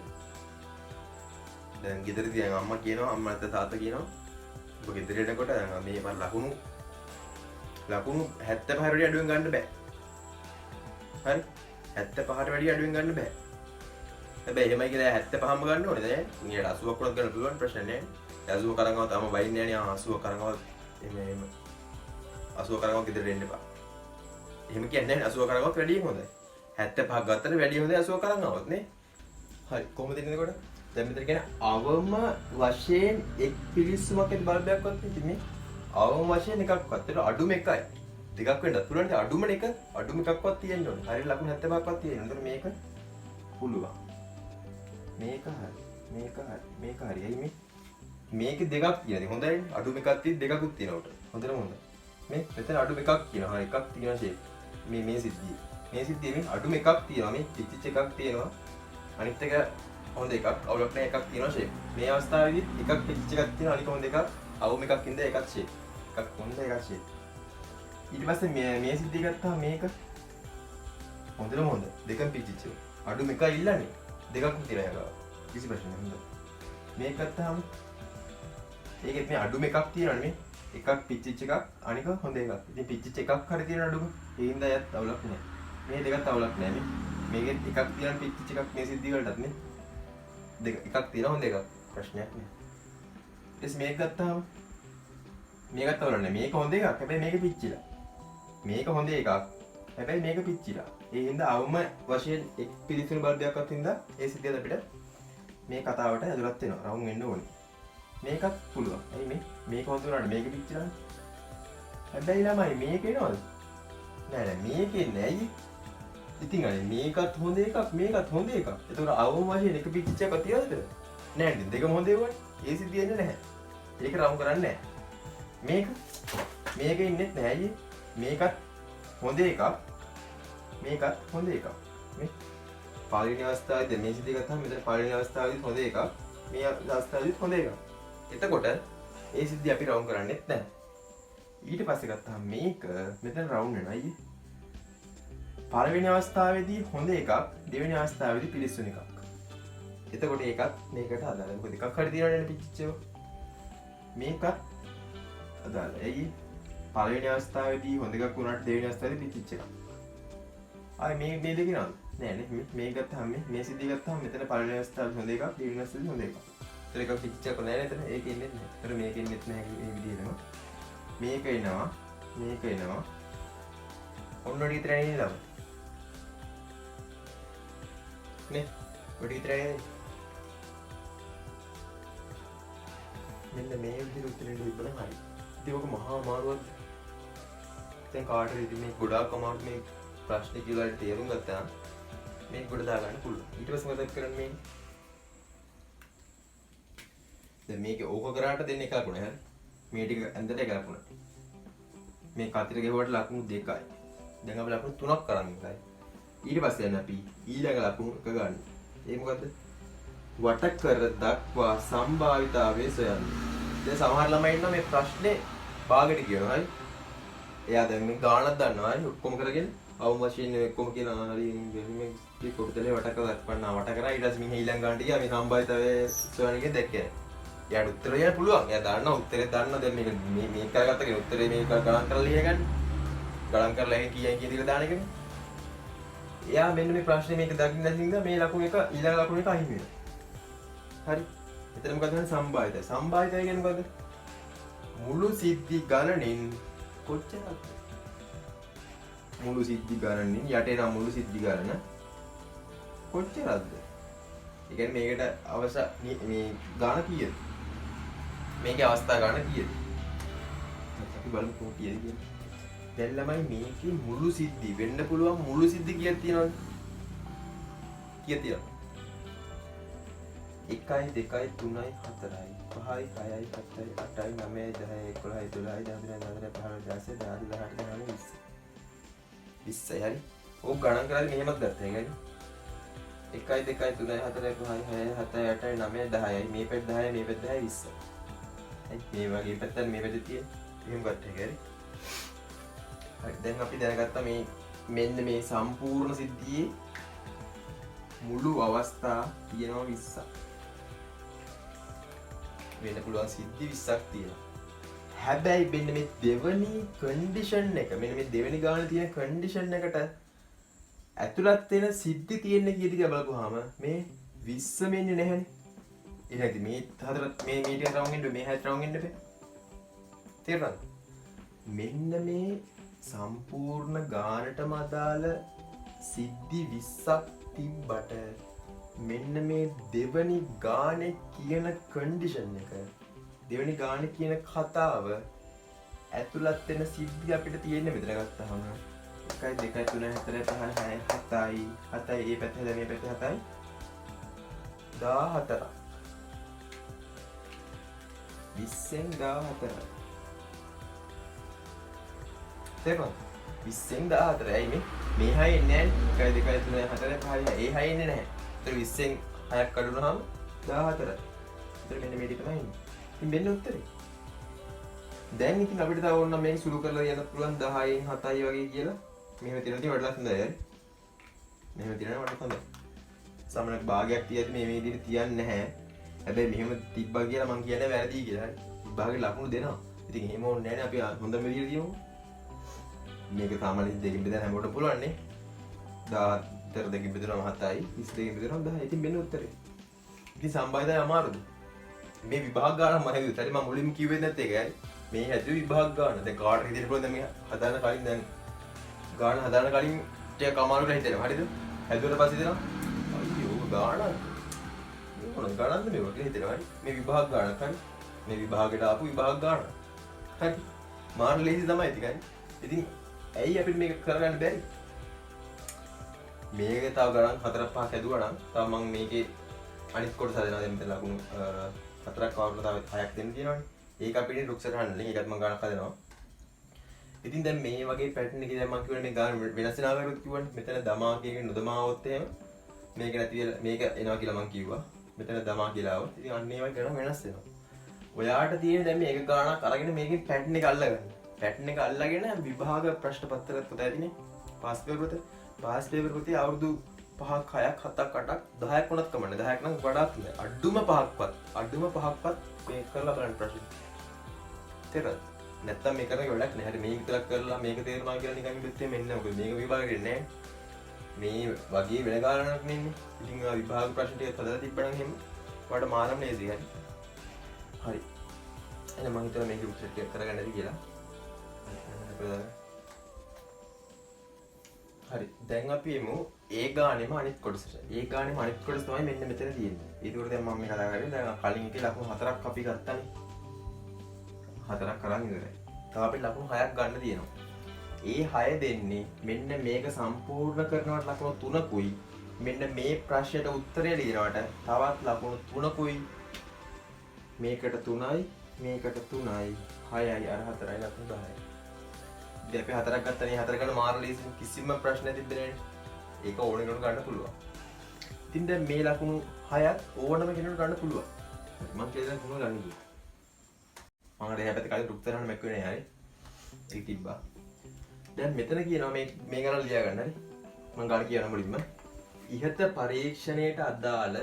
දැන් ගෙදරදී දැන් අම්මා කියනවා අම්මා නැත්නම් තාත්තා කියනවා ඔබ ගෙදර එනකොට මේ මම ලකුණු 75 වැඩි අඩුවෙන් ගන්න බෑ. හරි 75ට වැඩි අඩුවෙන් ගන්න බෑ. හැබැයි එහෙමයි කියලා 75ම ගන්න ඕනේ දැන්. ඊට 80ක් වුණත් ගන්න පුළුවන් ප්‍රශ්න නෑ. 80 කරංගවත් අම වයින්නේ නෑනේ 80 කරංගවත් එහෙම 80 කරංගවත් ගෙදර එන්න එපා. එහෙම කියන්නේ නෑ 80 කරංගවත් වැඩි හොඳයි. 75ක් ගත්තට වැඩි හොඳයි 80 කරංගවත් නේ. හරි කොහොමද ඉන්නේ එතකොට? දැන් මෙතන කියන්නේ අවම වශයෙන් එක් පිලිස්සුමක් ඇති බල්බයක්වත් ඉතින් මේ අවම වශයෙන් එකක්වත් ඒක අඩුම එකයි. දෙකක් වෙන්නත් පුළුවන්. අඩුම එක අඩුම එකක්වත් තියෙන්න ඕනේ. හරියට ලකුණු 75ක්වත් තියෙන්න ඕනේ. මේක පුළුවන්. මේක හරි. මේක හරි. මේක හරි. එයි මේක දෙකක් තියෙනවා. හොඳයි. අඩුම එකක් තියෙද්දි දෙකකුත් තියෙනවා උට. හොඳටම හොඳයි. මේ මෙතන අඩුම එකක් කියනවා. හා එකක් තියෙනවා ෂේප්. මේ සිද්ධිය. මේ සිද්ධියේ මේ අඩුම එකක් තියෙනවා. මේ පිච්චිච් එකක් තියෙනවා. අනිත් එක හොඳ එකක් අවුලක් නැහැ එකක් තියෙනවා ෂේප්. මේ අවස්ථාවේදී එකක් පිච්චිච් එකක් තියෙනවා. අනික හොඳ එකක් අවුම එකක් ඉඳලා එකක් ෂේප්. එකක් හොඳ එකක් ෂේප්. ඊට පස්සේ මේ සිද්ධිය ගත්තාම මේක හොඳටම හොඳ. දෙකම පිච්චිච්. අඩුම එකයි ඉල්ලන්නේ. දෙකක් තියෙනවා ඒක. කිසි ප්‍රශ්නයක් නෑ. මේක ගත්තාම ඒකෙත් මේ අඩුම එකක් තියෙනවනේ මේ. එකක් පිච්චිච් එකක් අනික හොඳ එකක්. ඉතින් පිච්චිච් එකක් හරි තියෙන අඩුම. ඒ හින්දා යත් අවුලක් නෑ. මේ දෙකත් අවුලක් නෑ නේ. මේකෙත් එකක් තියෙන පිච්චිච් එකක් මේ සිද්ධිය වලටත් නේ. දෙක එකක් තියෙන හොඳ එකක්. ප්‍රශ්නයක් නෑ. ඊට මේක ගත්තාම මේකත් අවුලක් නෑ. මේක හොඳ එකක්. හැබැයි මේක පිච්චිලා. මේක හොඳ එකක්. හැබැයි මේක පිච්චිලා. ඒ හින්දා අවම වශයෙන් එක් පිළිසුණු බල්බයක්වත් හින්දා ඒ සිද්ධියද අපිට මේ කතාවට ඇතුළත් වෙනවා. රවුම් වෙන්න ඕනේ. මේකත් පුළුවන්. ඇයි මේක හොඳ උනාට මේක පිච්චිලානේ. හැබැයි ළමයි මේක එනවද? නෑ මේකේ නෑ අයියේ. ඉතින් අනේ මේකත් හොඳ එකක් මේකත් හොඳ එකක්. ඒතකොට අවම වශයෙන් එක පිච්චිච්ච එකක් තියනද? නෑ නේද? දෙකම හොඳ ඒවානේ. ඒ සිද්ධිය එන්නේ නැහැ. ඒක රවුම් කරන්නේ නෑ. මේක ඉන්නෙත් නැහැ අයියේ. මේකත් හොඳ එකක් මේකත් හොඳ එකක්. මේ පළවෙනි අවස්ථාවේදී මේ සිද්ධිය ගත්තාම මෙතන පළවෙනි අවස්ථාවේදීත් හොඳ එකක් මේ අවස්ථාවේදීත් හොඳ එකක්. එතකොට ඒ සිද්ධිය අපි රවුම් කරන්නේත් නැහැ. ඊට පස්සේ ගත්තාම මේක මෙතන රවුම් වෙනවා අයියේ. පළවෙනි අවස්ථාවේදී හොඳ එකක් දෙවෙනි අවස්ථාවේදී පිළිස්සුන එකක්. එතකොට ඒකත් මේකට අදාළයි. මොකද එකක් හරි තියෙනවනේ පිච්චිච්චව. මේකත් අදාළයි. ඇයි? පළවෙනි අවස්ථාවේදී හොඳ එකක් වුණාට දෙවෙනි අවස්ථාවේදී පිච්චිච්ච එකක්. ආයි මේ දෙක නේද? නෑ නේ මේ ගත්තාම මේ සිද්ධිය ගත්තාම මෙතන පළවෙනි අවස්ථාවේ හොඳ එකක් දෙවෙනි අවස්ථාවේ හොඳ එකක්. ඒතර එකක් පිච්චිච්ච එක නෑ නේද? ඒක ඉන්නේ නැහැ. ඒතර මේක ඉන්නේ නැහැ මේ විදිහටම. මේක එනවා මේක එනවා. ඔන්න ඔය විතරයි නේද? නේ ඔය විතරයි නේද? මෙන්න මේ විදිහට උත්තරේ දෙන්න හරි. ඉතින් ඔක මහා අමාරුවක්. දැන් කාටද ඉතින් මේ ගොඩාක් අමාරු මේ ප්‍රශ්නේ කියලා තේරුම් ගත්තා. මේක ගොඩ දාගන්න පුළුවන්. ඊට පස්සේ මොකද කරන්නේ මේ? දැන් මේක ඕක කරාට දෙන්න එකක් වුණා හරි. මේ ටික ඇඳට එකක් වුණා. මේ කතර ගෙවුවට ලකුණු 2යි. දැන් අපි ලකුණු 3ක් කරන් ඉන්නයි. ඊට පස්සේ යන අපි ඊළඟ ලකුණු එක ගන්න. ඒ මොකද්ද? වට කර දක්වා සම්භාවිතාවය සොයන්න. දැන් සමහර ළමයි ඉන්නවා මේ ප්‍රශ්නේ භාගයට කියනවා හරි. එයා දැන් මේ ගානක් දන්නවා හරි ඔක්කොම කරගෙන අවම වශයෙන් ඔක්කොම කියනවා හරි මේ කොටතලේ වට කර දක්වන්න වට කරා ඊට පස්සේ මේ ඊළඟ ගානට ගියා මේ සම්භාවිතාවය සොයන එකෙන් දැක්කේ. එයාට උත්තරය යන්න පුළුවන්. එයා දන්නවා උත්තරේ දන්නවා දැන් මේක කරගත්ත කෙනෙක් උත්තරේ මේක ගණන් කරලා ලිය ගන්න. ගණන් කරලා එහෙන් කීයයි කියන දේ දාන එකනේ. එයා මෙන්න මේ ප්‍රශ්නේ මේක දකින්න නැති නිසා මේ ලකුණු එක ඊළඟ ලකුණු එක අහිමි වෙනවා. හරි. එතන මොකද වෙන්නේ? සම්භාවිතය. සම්භාවිතය කියන්නේ මොකද? මුළු සිද්ධි ගණනින් කොච්චරද? මුළු සිද්ධි ගණනින් යට එන මුළු සිද්ධි ගණන කොච්චරද? ඒ කියන්නේ මේකට අවශ්‍ය මේ ගාන කීයද? මේකේ අවස්ථා ගාන කීයද? අපි බලමු කීයද කියන්නේ. දැන් ළමයි මේකේ මුළු සිද්ධි වෙන්න පුළුවන් මුළු සිද්ධි කීයක් තියෙනවද? කීයක් තියෙනවද? 1 2 3 4 5 6 7 8 9 10 11 12 13 14 15 16 17 18 19 20 හරි. ඕක ගණන් කරලා මෙහෙමත් ගත්තා. ඒ කියන්නේ 1 2 3 4 5 6 7 8 9 10යි මේ පැත්ත 10යි මේ පැත්ත 10යි 20. මේ වගේ පැත්තක් මේ පැත්තේ තියෙන. එහෙම ගත්තා. හරි. හරි දැන් අපි දැනගත්තා මේ මෙන්න මේ සම්පූර්ණ සිද්ධියේ මුළු අවස්ථා තියෙනවා 20ක්. වෙන්න පුළුවන් සිද්ධි 20ක් තියෙනවා. හැබැයි මෙන්න මේ දෙවෙනි කන්ඩිෂන් එක මෙන්න මේ දෙවෙනි ගානේ තියෙන කන්ඩිෂන් එකට ඇතුළත් වෙන සිද්ධි තියෙන්නේ කීයද කියලා බලපුවාම මේ 20 මෙන්නේ නැහැනේ. එහෙනම් මේ හතර මේ මීටියන් රවුම් ඉන්න මේ හැට රවුම් ඉන්න බෑ. තේරුණාද? මෙන්න මේ සම්පූර්ණ ගානටම අදාළ සිද්ධි 20ක් තිබ්බට මෙන්න මේ දෙවනි ගානේ කියන කන්ඩිෂන් එක දෙවනි ගානේ කියන කතාව ඇතුළත් වෙන සිද්ධි අපිට තියෙන්නේ මෙතන ගත්තාම 1 2 3 4 5 6 7යි 7යි මේ පැත්තේ මේ පැත්තේ 7යි 14ක් 20න් 14යි තේරුණාද 20න් 14 ඇයි මේ 6 එන්නේ නැහැ 1 2 3 4 5 6 ඒ 6 එන්නේ නැහැ ඒතර 20න් 6ක් කඩුනහම 14 ඒතර මෙන්න මේ ටික තමයි ඉන්නේ ඉතින් මෙන්න උත්තරේ දැන් ඉතින් අපිට තව ඕන නම් මේක සුළු කරලා යන්න පුළුවන් 10න් 7යි වගේ කියලා මෙහෙම තියෙනවා ඉතින් වඩා හොඳයි හරි මෙහෙම තියෙනවා වඩා හොඳයි සමනක් භාගයක් තියද්දි මේ විදිහට තියන්නේ නැහැ හැබැයි මෙහෙම තිබ්බා කියලා මම කියන්නේ වැරදි කියලා හරි භාගේ ලකුණු දෙනවා ඉතින් එහෙම ඕනේ නැහැ නේ අපි හොඳම විදිහට තියමු මේක සාමාන්‍ය දෙකකින් බෙදන්න හැමෝටම පුළුවන් නේ 10 දෙකකින් බෙදුනම 7යි 20 දෙකකින් බෙදුනම 10යි ඉතින් මෙන්න උත්තරේ ඉතින් සම්බන්ධය අමාරුද මේ විභාග ගාන මම හිතුවා හරි මම මුලින්ම කිව්වේ නැත් ඒකයි මේ හැදුවේ විභාග ගාන දැන් කාට හිතෙන්න පුළුවන් දැන් මේ හදාන්න කලින් දැන් ගාන හදාන්න කලින් ටිකක් අමාරුට හිතෙනවා හරිද හැදුවට පස්සේ දෙනවා අයියෝ ගාන මොන ගානක්ද මේ වගේ හිතෙනවා හරි මේ විභාග ගාන හරි මේ විභාගයට ආපු විභාග ගාන හරි මාන ලේසි තමයි ටිකයි ඉතින් ඇයි අපිට මේක කරගන්න බැරි මේක තව ගණන් 4 5ක් හැදුවා නම් තව මම මේකේ අනිත් කොටස හදනවා දැන් මෙතන ලකුණු 4ක් වවුල තව 6ක් දෙන්න තියෙනවානේ ඒක අපිට රුක්සට හන්නනේ ඒකත් මම ගණන් හදනවා ඉතින් දැන් මේ වගේ පැටර්න් එකේ දැන් මම කියවනේ මේ ගාන වෙනස් වෙන ආකාරයක් කිව්වනේ මෙතන දමා කියගෙන නොදමාවොත් එහෙම මේක නැති වෙලා මේක එනවා කියලා මම කිව්වා මෙතන දමා කියලා આવොත් ඉතින් අන්න ඒ වගේ කරන වෙනස් වෙනවා ඔයාට තියෙන දැන් මේක ගානක් අරගෙන මේකේ පැටර්න් එක අල්ලගන්න පැටර්න් එක අල්ලගෙන විභාග ප්‍රශ්න පත්‍රයක් පුතා ඇතිනේ පාස් පේපර් පොතේ අවුරුදු 5ක් 6ක් 7ක් 8ක් 10ක් වුණත් කමන්නේ 10ක් නම් වඩාත් නෑ අඩුම 5ක්වත් මේ කරලා බලන්න ප්‍රශ්න තේරෙනවද නැත්තම් මේ කරන්නේ වැඩක් නෑ හරි මේක විතරක් කරලා මේක තේරුණා කියලා නිකන් ඉඳිත් එන්නේ මොකද මේක විභාගෙට නෑ මේ වගේ වෙන කාරණාවක් නෙන්නේ ඉතින් ආ විභාග ප්‍රශ්න ටික හදලා තිබ්බනම් එහෙම වඩා මාරම් නේද හරි එහෙනම් මම හිතුවා මේක උත්තර ටික කරගන්න ඇති කියලා හරි දැන් අපි එමු ඒ ගානෙම අනිත් කොටසට. ඒ ගානෙම අනිත් කොටස තමයි මෙන්න මෙතන තියෙන්නේ. ඒකෝර දැන් මම මේ කතා කරන්නේ දැන් කලින් එකේ ලකුණු 4ක් අපි ගත්තානේ. 4ක් අරන් ඉවරයි. තව අපිට ලකුණු 6ක් ගන්න තියෙනවා. ඒ 6 දෙන්නේ මෙන්න මේක සම්පූර්ණ කරනවට ලකුණු 3කුයි මෙන්න මේ ප්‍රශ්නෙට උත්තරය ලියනවට තවත් ලකුණු 3කුයි මේකට 3යි මේකට 3යි 6යි අර 4යි ලකුණු 10යි. ඉතින් අපි 4ක් ගත්තා නේ 4 ගන්න මාර ලීසි කිසිම ප්‍රශ්නයක් තිබෙන්නේ නැහැ. ඒක ඕන කෙනෙකුට ගන්න පුළුවන්. ඉතින් දැන් මේ ලකුණු 6ත් ඕනම කෙනෙකුට ගන්න පුළුවන්. මම කියලා දැන් කොහොමද ගන්නේ කියලා. මම අර එහා පැත්තේ කලින් රුක්තරහන මැක් වෙන්නේ හරි. ඒක තිබ්බා. දැන් මෙතන කියනවා මේ ගණන් ලියා ගන්න හරි. මම ගන්න කියනවා මුලින්ම. ඉහත පරීක්ෂණයට අදාළ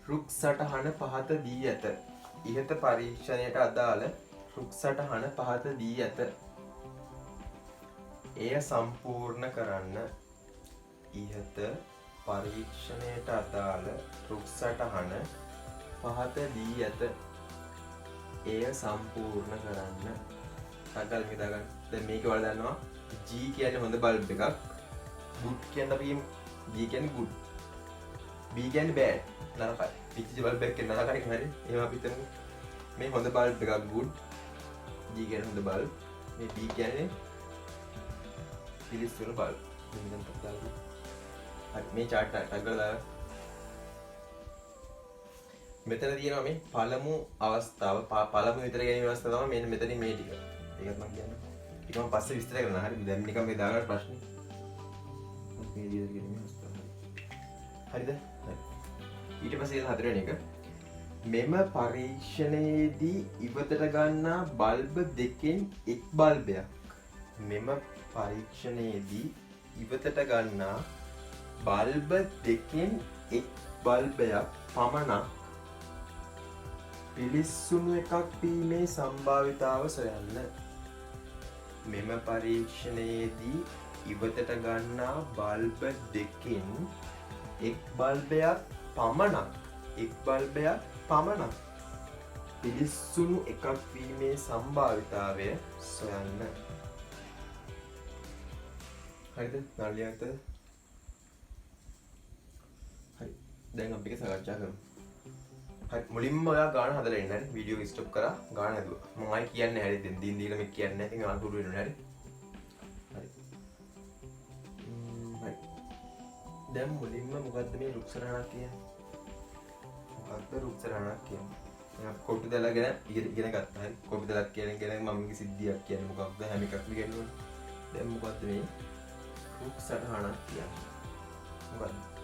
රුක් සටහන පහත දී ඇත. ඉහත පරීක්ෂණයට අදාළ රුක් සටහන පහත දී ඇත. එය සම්පූර්ණ කරන්න ඉහත පරීක්ෂණයට අදාළ රුක් සටහන පහත දී ඇත. එය සම්පූර්ණ කරන්න. සකල් හිතාගන්න. දැන් මේක ඔයාලා දන්නවා G කියන්නේ හොඳ බල්බ් එකක්. good කියන්නේ අපි G කියන්නේ good. B කියන්නේ bad. නරකයි. පිච්චිච්ච බල්බ් එකක් කියන්නේ නරකයි හරි. එහෙම අපි හිතමු. මේ හොඳ බල්බ් එකක් good. G කියන්නේ හොඳ බල්බ්. මේ B කියන්නේ පිලිස්සුණු බල්බ්. මෙන්න තමයි. හරි මේ chart එක අගලා මෙතන තියෙනවා මේ පළමු අවස්ථාව පළමු විතර ගැනීම අවස්ථාව තමයි මෙන්න මෙතනින් මේ ටික. ඒකත් මම කියන්නේ. ටික මම පස්සේ විස්තර කරනවා. හරි දැන් නිකන් මේ දාගන්න ප්‍රශ්නේ. මේ විදිහට ගැනීම අවස්ථාව. හරිද? හරි. ඊට පස්සේ හතරවෙනි එක මෙම පරීක්ෂණයේදී ඉවතට ගන්නා බල්බ දෙකෙන් එක් බල්බයක්. මෙම පරීක්ෂණයේදී ඉවතට ගන්නා බල්බ දෙකෙන් එක් බල්බයක් පමණක් පිලිස්සුණු එකක් වීමේ සම්භාවිතාව සොයන්න. මෙම පරීක්ෂණයේදී ඉවතට ගන්නා බල්බ දෙකෙන් එක් බල්බයක් පමණක් පිලිස්සුණු එකක් වීමේ සම්භාවිතාවය සොයන්න. හරිද? නලියට හරි. දැන් අපි ඒක සාකච්ඡා කරමු. හරි මුලින්ම ඔයා ගාන හදලා ඉන්න. වීඩියෝ එක ස්ටොප් කරා ගාන හදුවා. මම ආයි කියන්නේ හැරි දින් දීලා මේක කියන්නේ නැහැ. ඉතින් අනුකූල වෙන්නේ නැහැ. හරි. හරි. දැන් මුලින්ම මොකද්ද මේ රුක්සරණක් කියන්නේ? මොකද්ද රුක්සරණක් කියන්නේ? මම කොටු දාලාගෙන ඉගෙන ගත්තා. හරි. කොටු දාලා කියන මම මේක සිද්ධියක් කියන්නේ මොකක්ද? හැම එකක්ම කියන්නේ. දැන් මොකද්ද මේ රුක්සරණක් කියන්නේ? මොකද්ද?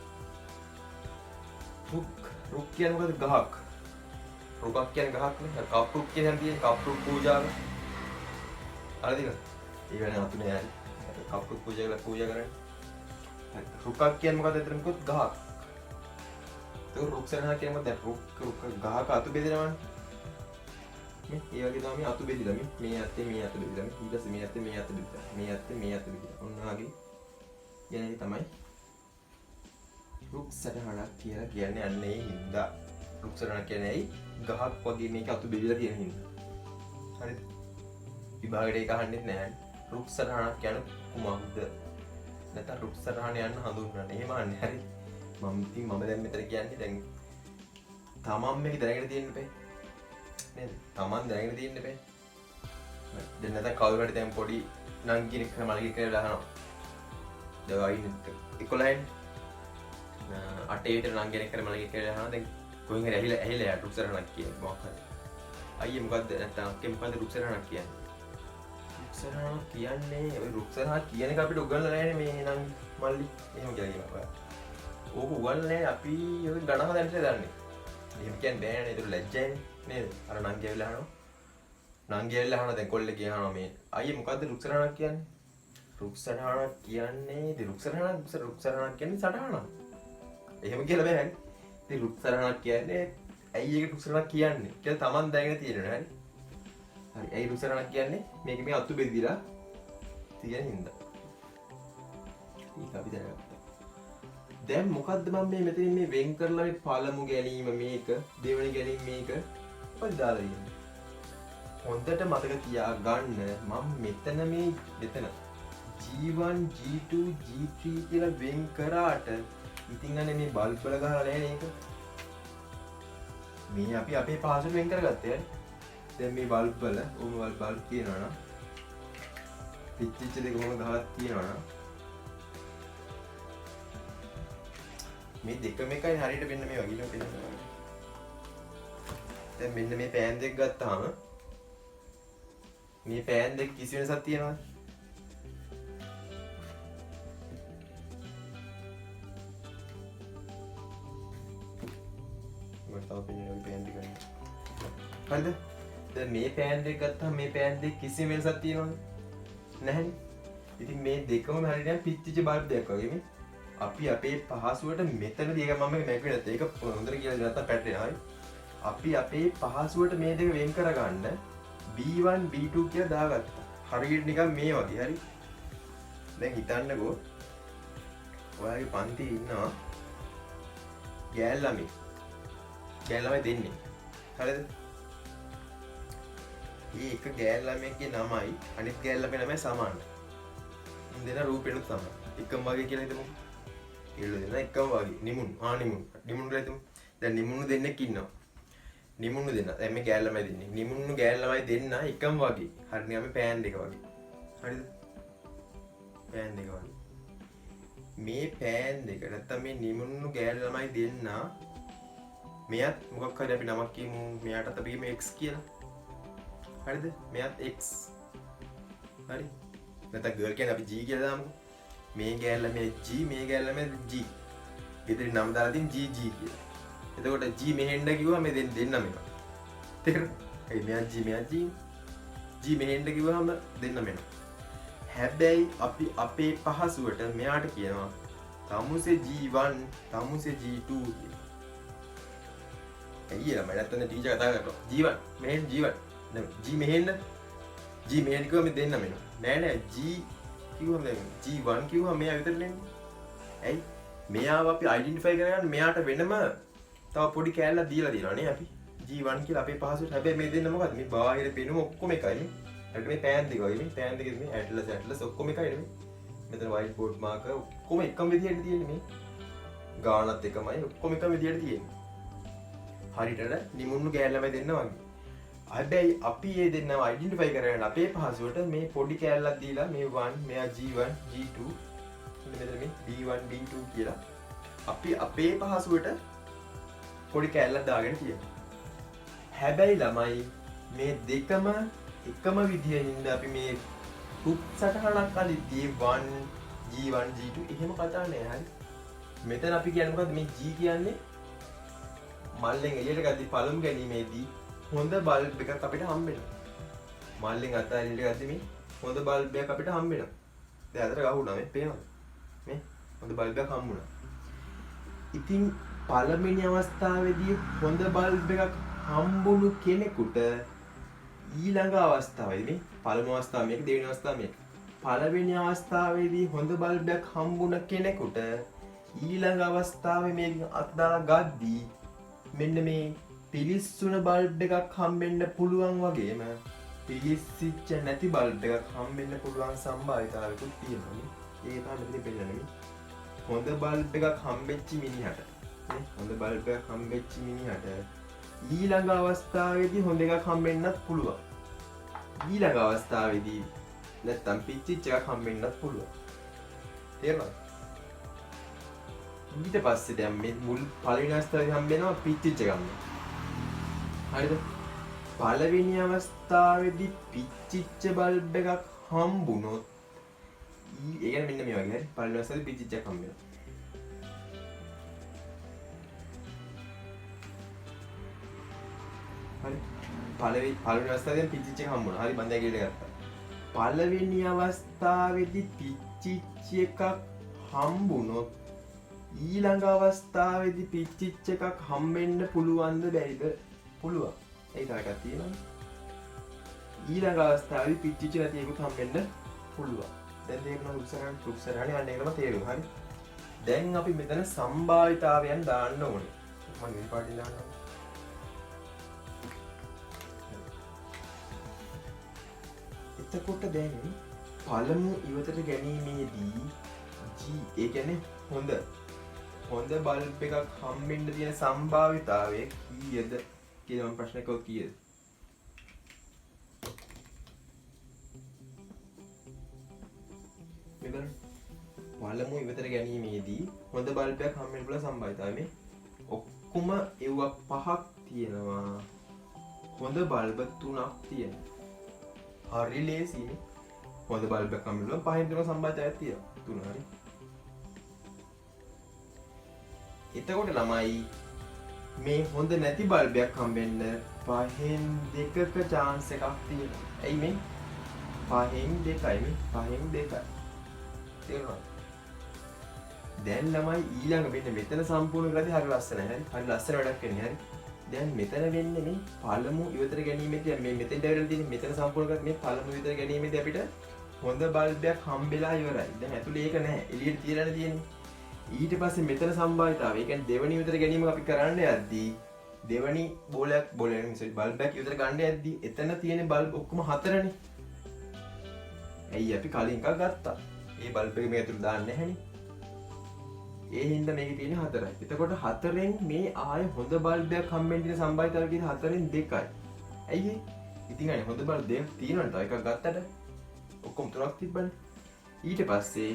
රුක් කියන්නේ මොකද? ගහක්. රුකක් කියන්නේ ගහක් නේ. කප්රුක් කියන්නේ තියෙන කප්රුක් පූජාව. හරිද? ඒ වෙන අතුනේ හරි. කප්රුක් පූජා කරන්නේ. හරි. රුකක් කියන්නේ මොකද? එතන මොකද? ගහක්. ඒක රුක් සරණ කියන්නේ මොකද? රුක් ගහක අතු බෙදෙනවනේ. මේ ඒ වගේ තමයි අතු බෙදිලා මේ ඇත්තේ මේ අතු බෙදිලා ඊට පස්සේ මේ ඇත්තේ මේ අතු බෙදිලා මේ ඇත්තේ මේ අතු බෙදිලා ඔන්න වගේ කියන්නේ තමයි රුක් සරණක් කියලා කියන්නේ. අන්නේ හින්දා රුක් සරණ කියන්නේ ඇයි ගහක් වගේ මේක අතු බෙදලා තියෙන හින්දා. හරිද? විභාගයට ඒක අහන්නෙත් නෑ. රුක් සරණක් කියන්නේ කුමක්ද? නැත්නම් රුක් සරණ යන්න හඳුන්වන්නේ. එහෙම අහන්නේ. හරි. මම දැන් මෙතන කියන්නේ දැන් තමන් මේක දැනගෙන තියෙන්න බෑ. නේද? තමන් දැනගෙන තියෙන්න බෑ. දැන් නැත්නම් කවුරු හරි දැන් පොඩි නංගිනෙක් මලකෙක් කියලා අහනවා. දවයි 11න් 8 විතර නංගිනෙක් කරලා මලකෙක් කියලා අහනවා. දැන් කොහෙන් හරි ඇහිලා යා රුක්සරණක් කියන්නේ මොකක් හරි. අයියේ මොකද්ද නැත්නම් අක්කේ මොකද්ද රුක්සරණක් කියන්නේ? රුක්සරණ කියන්නේ ඔය රුක්සරණ කියන එක අපිට උගන්වලා නැහැ මේ නංගි මල්ලි. එහෙම කියලා කියනවා. ඕක උගන්වන්නේ අපි ඔය ගණන් හදන්න දන්නේ. එහෙම කියන්නේ බෑ නේද? ඒක ලැජ්ජයිනේ නේද? අර නංගි ඇවිල්ලා අහනවා. නංගි ඇවිල්ලා අහනවා දැන් කොල්ලේ කියනවා මේ අයියේ මොකද්ද රුක්සරණක් කියන්නේ? රුක්සරණක් කියන්නේ රුක්සරණක් කියන්නේ සටහනක්. එහෙම කියලා බෑ. ඉතින් රුක්සරණක් කියන්නේ ඇයි ඒක රුක්සරණක් කියන්නේ කියලා Taman දැනගෙන තියෙනවා හරි. හරි. ඇයි රුක්සරණක් කියන්නේ? මේක මේ අතු බෙදිලා තියෙන හින්දා. ඒක අපි දැනගත්තා. දැන් මොකද්ද මම මේ මෙතන මේ වෙන් කරලා මේ පළමු ගැනීම මේක දෙවෙනි ගැනීම මේක මොකද දාලා ඉන්නේ? හොඳට මතක තියාගන්න මම මෙතන G1 G2 G3 කියලා වෙන් කරාට ඉතින් අනේ මේ බල්බ් වල ගහලා නැහැ නේද? මේ අපි අපේ පහසුවෙන් වෙන් කරගත්තේ. දැන් මේ බල්බ් වල බල්බ් තියෙනවා නම් පිච්චිච්ච දෙක කොහොම ගහලා තියෙනවා නම් මේ දෙකම එකයි හරියට වෙන්න මේ වගේ නේද? දැන් මෙන්න මේ පෑන් දෙක ගත්තාම මේ පෑන් දෙක කිසි වෙනසක් තියෙනවද? මට තව පේන්නේ පෑන් දෙක නේ. හරිද? දැන් මේ පෑන් දෙක ගත්තාම මේ පෑන් දෙක කිසි වෙනසක් තියෙනවද? නැහැනේ. ඉතින් මේ දෙකම හරියට පිච්චිච්ච බල්බ් දෙකක් වගේ මේ අපි අපේ පහසුවට මෙතනදී ඒක මම මේක නැත්නම් ඒක හොඳට කියලා නැත්නම් පැටලෙනවා. හරි. අපි අපේ පහසුවට මේ දෙක වෙන් කරගන්න B1 B2 කියලා දාගත්තා. හරියට නිකන් මේ වගේ. හරි. දැන් හිතන්නකෝ ඔයාගේ පන්තියේ ඉන්නවා ගෑල් ළමයි දෙන්නේ. හරිද? මේ එක ගෑල් ළමයෙක්ගේ නමයි අනිත් ගෑල් ළමයි නමයි සමානයි. දෙන රූපෙනුත් සමානයි. එකම වගේ කියලා හිතමු. ඒළු දෙන එකම වගේ. නිමුණු. නිමුණු කියලා හිතමු. දැන් නිමුණු දෙන්නෙක් ඉන්නවා. නිමුණු දෙන්න. දැන් මේ ගෑල් ළමයි දෙන්නේ. නිමුණු ගෑල් ළමයි දෙන්න එකම වගේ. හරිනේ අපි පෑන් දෙක වගේ. හරිද? පෑන් දෙක වගේ. මේ පෑන් දෙක නැත්තම් මේ නිමුණු ගෑල් ළමයි දෙන්න මෙයත් මොකක් හරි අපි නමක් කියමු. මෙයාටත් අපි කියමු x කියලා. හරිද? මෙයත් x. හරි. නැත්නම් ගර්ල් කියන්නේ අපි g කියලා දාමුකෝ. මේ ගෑල් ළමයි g, මේ ගෑල් ළමයි g. ගෙදරින් නම දාලා තියෙන g කියලා. එතකොට g මෙහෙන්න කිව්වා මේ දෙන්නම එනවා. තේරෙනවද? ඒ මෙයා g g මෙහෙන්න කිව්වම දෙන්නම එනවා. හැබැයි අපි අපේ පහසුවට මෙයාට කියනවා තමුසේ g1 තමුසේ g2 කියලා. ඇයි ළමයි නැත්තම් ටීචර් කතා කරනවා g1 මෙහෙන් g1 g මෙහෙන්න කිව්වම දෙන්නම එනවා. නෑ g කිව්වම g1 කිව්වම මෙයා විතරට එන්නේ. ඇයි? මෙයාව අපි අයිඩෙන්ටිෆයි කරගන්න මෙයාට වෙනම තව පොඩි කෑල්ලක් දීලා තියෙනවා නේ අපි. g1 කියලා අපේ පහසුවට. හැබැයි මේ දෙන්න මොකද්ද? මේ බාහිර පෙනුම ඔක්කොම එකයි නේ. අපිට මේ පෑන් දෙක වගේ මේ පෑන් දෙකේ මේ ඇට්ලස් ඔක්කොම එකයි නේ. මෙතන white board marker ඔක්කොම එකම විදිහට තියෙන්නේ මේ. ගානත් එකමයි ඔක්කොම එකම විදිහට තියෙන්නේ. හරියට නිමුණු ගෑල්ලමයි දෙන්න වගේ. හැබැයි අපි මේ දෙන්නව අයිඩෙන්ටිෆයි කරගන්න අපේ පහසුවට මේ පොඩි කෑල්ලක් දීලා මේ 1 මෙයා g1 g2 මෙතන මේ b1 b2 කියලා අපි අපේ පහසුවට පොඩි කෑල්ලක් දාගෙන තියෙනවා. හැබැයි ළමයි මේ දෙකම එකම විදිහින්ද අපි මේ රුක් සටහනක් අලිදී 1 g1 g2 එහෙම කතා නෑ. හරි. මෙතන අපි කියන්නේ මොකද්ද? මේ g කියන්නේ මල්ලෙන් එළියට ගද්දි පළමු ගැනීමේදී හොඳ බල්බ් එකක් අපිට හම්බෙනවා. මල්ලෙන් අත එළියට ගද්දි මේ හොඳ බල්බ් එකක් අපිට හම්බෙනවා. දැන් අතට ගහුණා මේ පේනවද? මේ හොඳ බල්බ් එකක් හම්බුණා. ඉතින් පළවෙනි අවස්ථාවේදී හොඳ බල්බ් එකක් හම්බුණු කෙනෙකුට ඊළඟ අවස්ථාවේදී මේ පළමු අවස්ථාව මේක දෙවෙනි අවස්ථාව මේක. පළවෙනි අවස්ථාවේදී හොඳ බල්බ් එකක් හම්බුණ කෙනෙකුට ඊළඟ අවස්ථාවේ මේක අත්දා ගද්දී මෙන්න මේ පිලිස්සුන බල්බ් එකක් හම්බෙන්න පුළුවන් වගේම පිලිස්සිච්ච නැති බල්බ් එකක් හම්බෙන්න පුළුවන් සම්භාවිතාවයකුත් තියෙනවා. ඒක තමයි මෙතන පෙන්නන්නේ. හොඳ බල්බ් එකක් හම්බෙච්ච මිනිහට නේ හොඳ බල්බ් එකක් හම්බෙච්ච මිනිහට ඊළඟ අවස්ථාවේදී හොඳ එකක් හම්බෙන්නත් පුළුවන්. ඊළඟ අවස්ථාවේදී නැත්තම් පිච්චිච්ච එකක් හම්බෙන්නත් පුළුවන්. තේරුණාද? ඊට පස්සේ දැන් මේ මුල් පළවෙනි අවස්ථාවේ හම්බෙනවා පිච්චිච්ච එකක්. හරිද? පළවෙනි අවස්ථාවේදී පිච්චිච්ච බල්බ් එකක් හම්බුනොත් ඒ කියන්නේ මෙන්න මේ වගේ හරි පළවෙනි අවස්ථාවේ පිච්චිච්ච එකක් හම්බෙනවා. හරි පළවෙනි අවස්ථාවේ පිච්චිච්ච එක හම්බුණා. හරි බන්දය කියලා ගත්තා. පළවෙනි අවස්ථාවේදී පිච්චිච්ච එකක් හම්බුනොත් ඊළඟ අවස්ථාවේදී පිච්චිච්ච එකක් හම්බෙන්න පුළුවන්ද බැරිද? පුළුවන්. ඒක එකක් තියෙනවා. ඊළඟ අවස්ථාවේදී පිච්චිච්ච නැති එකක් හම්බෙන්න පුළුවන්. දැන් තේරුණා උත්සාහනේ අන්න ඒකම තේරුණා. හරි. දැන් අපි මෙතන සම්භාවිතාවයන් දාන්න ඕනේ. මම මේ පාටින් දාන්නම්. එතකොට දැන් පළමු ඉවතට ගැනීමේදී G ඒ කියන්නේ හොඳ බල්බ් එකක් හම්බෙන්න තියෙන සම්භාවිතාවය කීයද කියලා මම ප්‍රශ්නයක් අහුවා කීයද? මෙතන පළමු ඉවතට ගැනීමේදී හොඳ බල්බ් එකක් හම්බෙන්න පුළුවන් සම්භාවිතාවය මේ ඔක්කොම ඒව පහක් තියෙනවා. හොඳ බල්බ් තුනක් තියෙනවා. හරි ලේසියි. හොඳ බල්බ් එකක් හම්බෙන්න පුළුවන් පහෙන් තුන සම්භාවිතාවයක් තියෙනවා. තුන හරි. එතකොට ළමයි මේ හොඳ නැති බල්බයක් හම්බෙන්න පහෙන් දෙකක chance එකක් තියෙනවා. ඇයි මේ? පහෙන් දෙකයි මේ. පහෙන් දෙකයි. තේරුණාද? දැන් ළමයි ඊළඟ මෙතන සම්පූර්ණ කරලා හරි ලස්සනයි. හරි. හරි ලස්සන වැඩක් වෙන්නේ. හරි. දැන් මෙතන වෙන්නේ මේ පළමු ඉවතට ගැනීමේදී මේ මෙතෙන්ට ඇවිල්ලා තියෙන මෙතන සම්පූර්ණ කරලා මේ පළමු ඉවතට ගැනීමේදී අපිට හොඳ බල්බයක් හම්බෙලා ඉවරයි. දැන් ඇතුලේ ඒක නැහැ. එළියට තියලානේ තියෙන්නේ. ඊට පස්සේ මෙතන සම්භාවිතාවය. ඒ කියන්නේ දෙවෙනි විතර ගැනීම අපි කරන්න යද්දී දෙවෙනි බල්බයක් විතර ගන්න යද්දී එතන තියෙන බල්බ් ඔක්කොම 4නේ. ඇයි අපි කලින් එකක් ගත්තා. ඒ බල්බ් එක මේ ඇතුළට දාන්න නැහැනේ. ඒ හින්දා මේකේ තියෙන 4යි. එතකොට 4න් මේ ආයේ හොඳ බල්බයක් හම්බෙන්න තියෙන සම්භාවිතාවය කියන 4න් 2යි. ඇයි ඒ? ඉතින් අනේ හොඳ බල්බ් දෙකක් තියෙනවනේ. තව එකක් ගත්තට ඔක්කොම 3ක් තිබ්බනේ. ඊට පස්සේ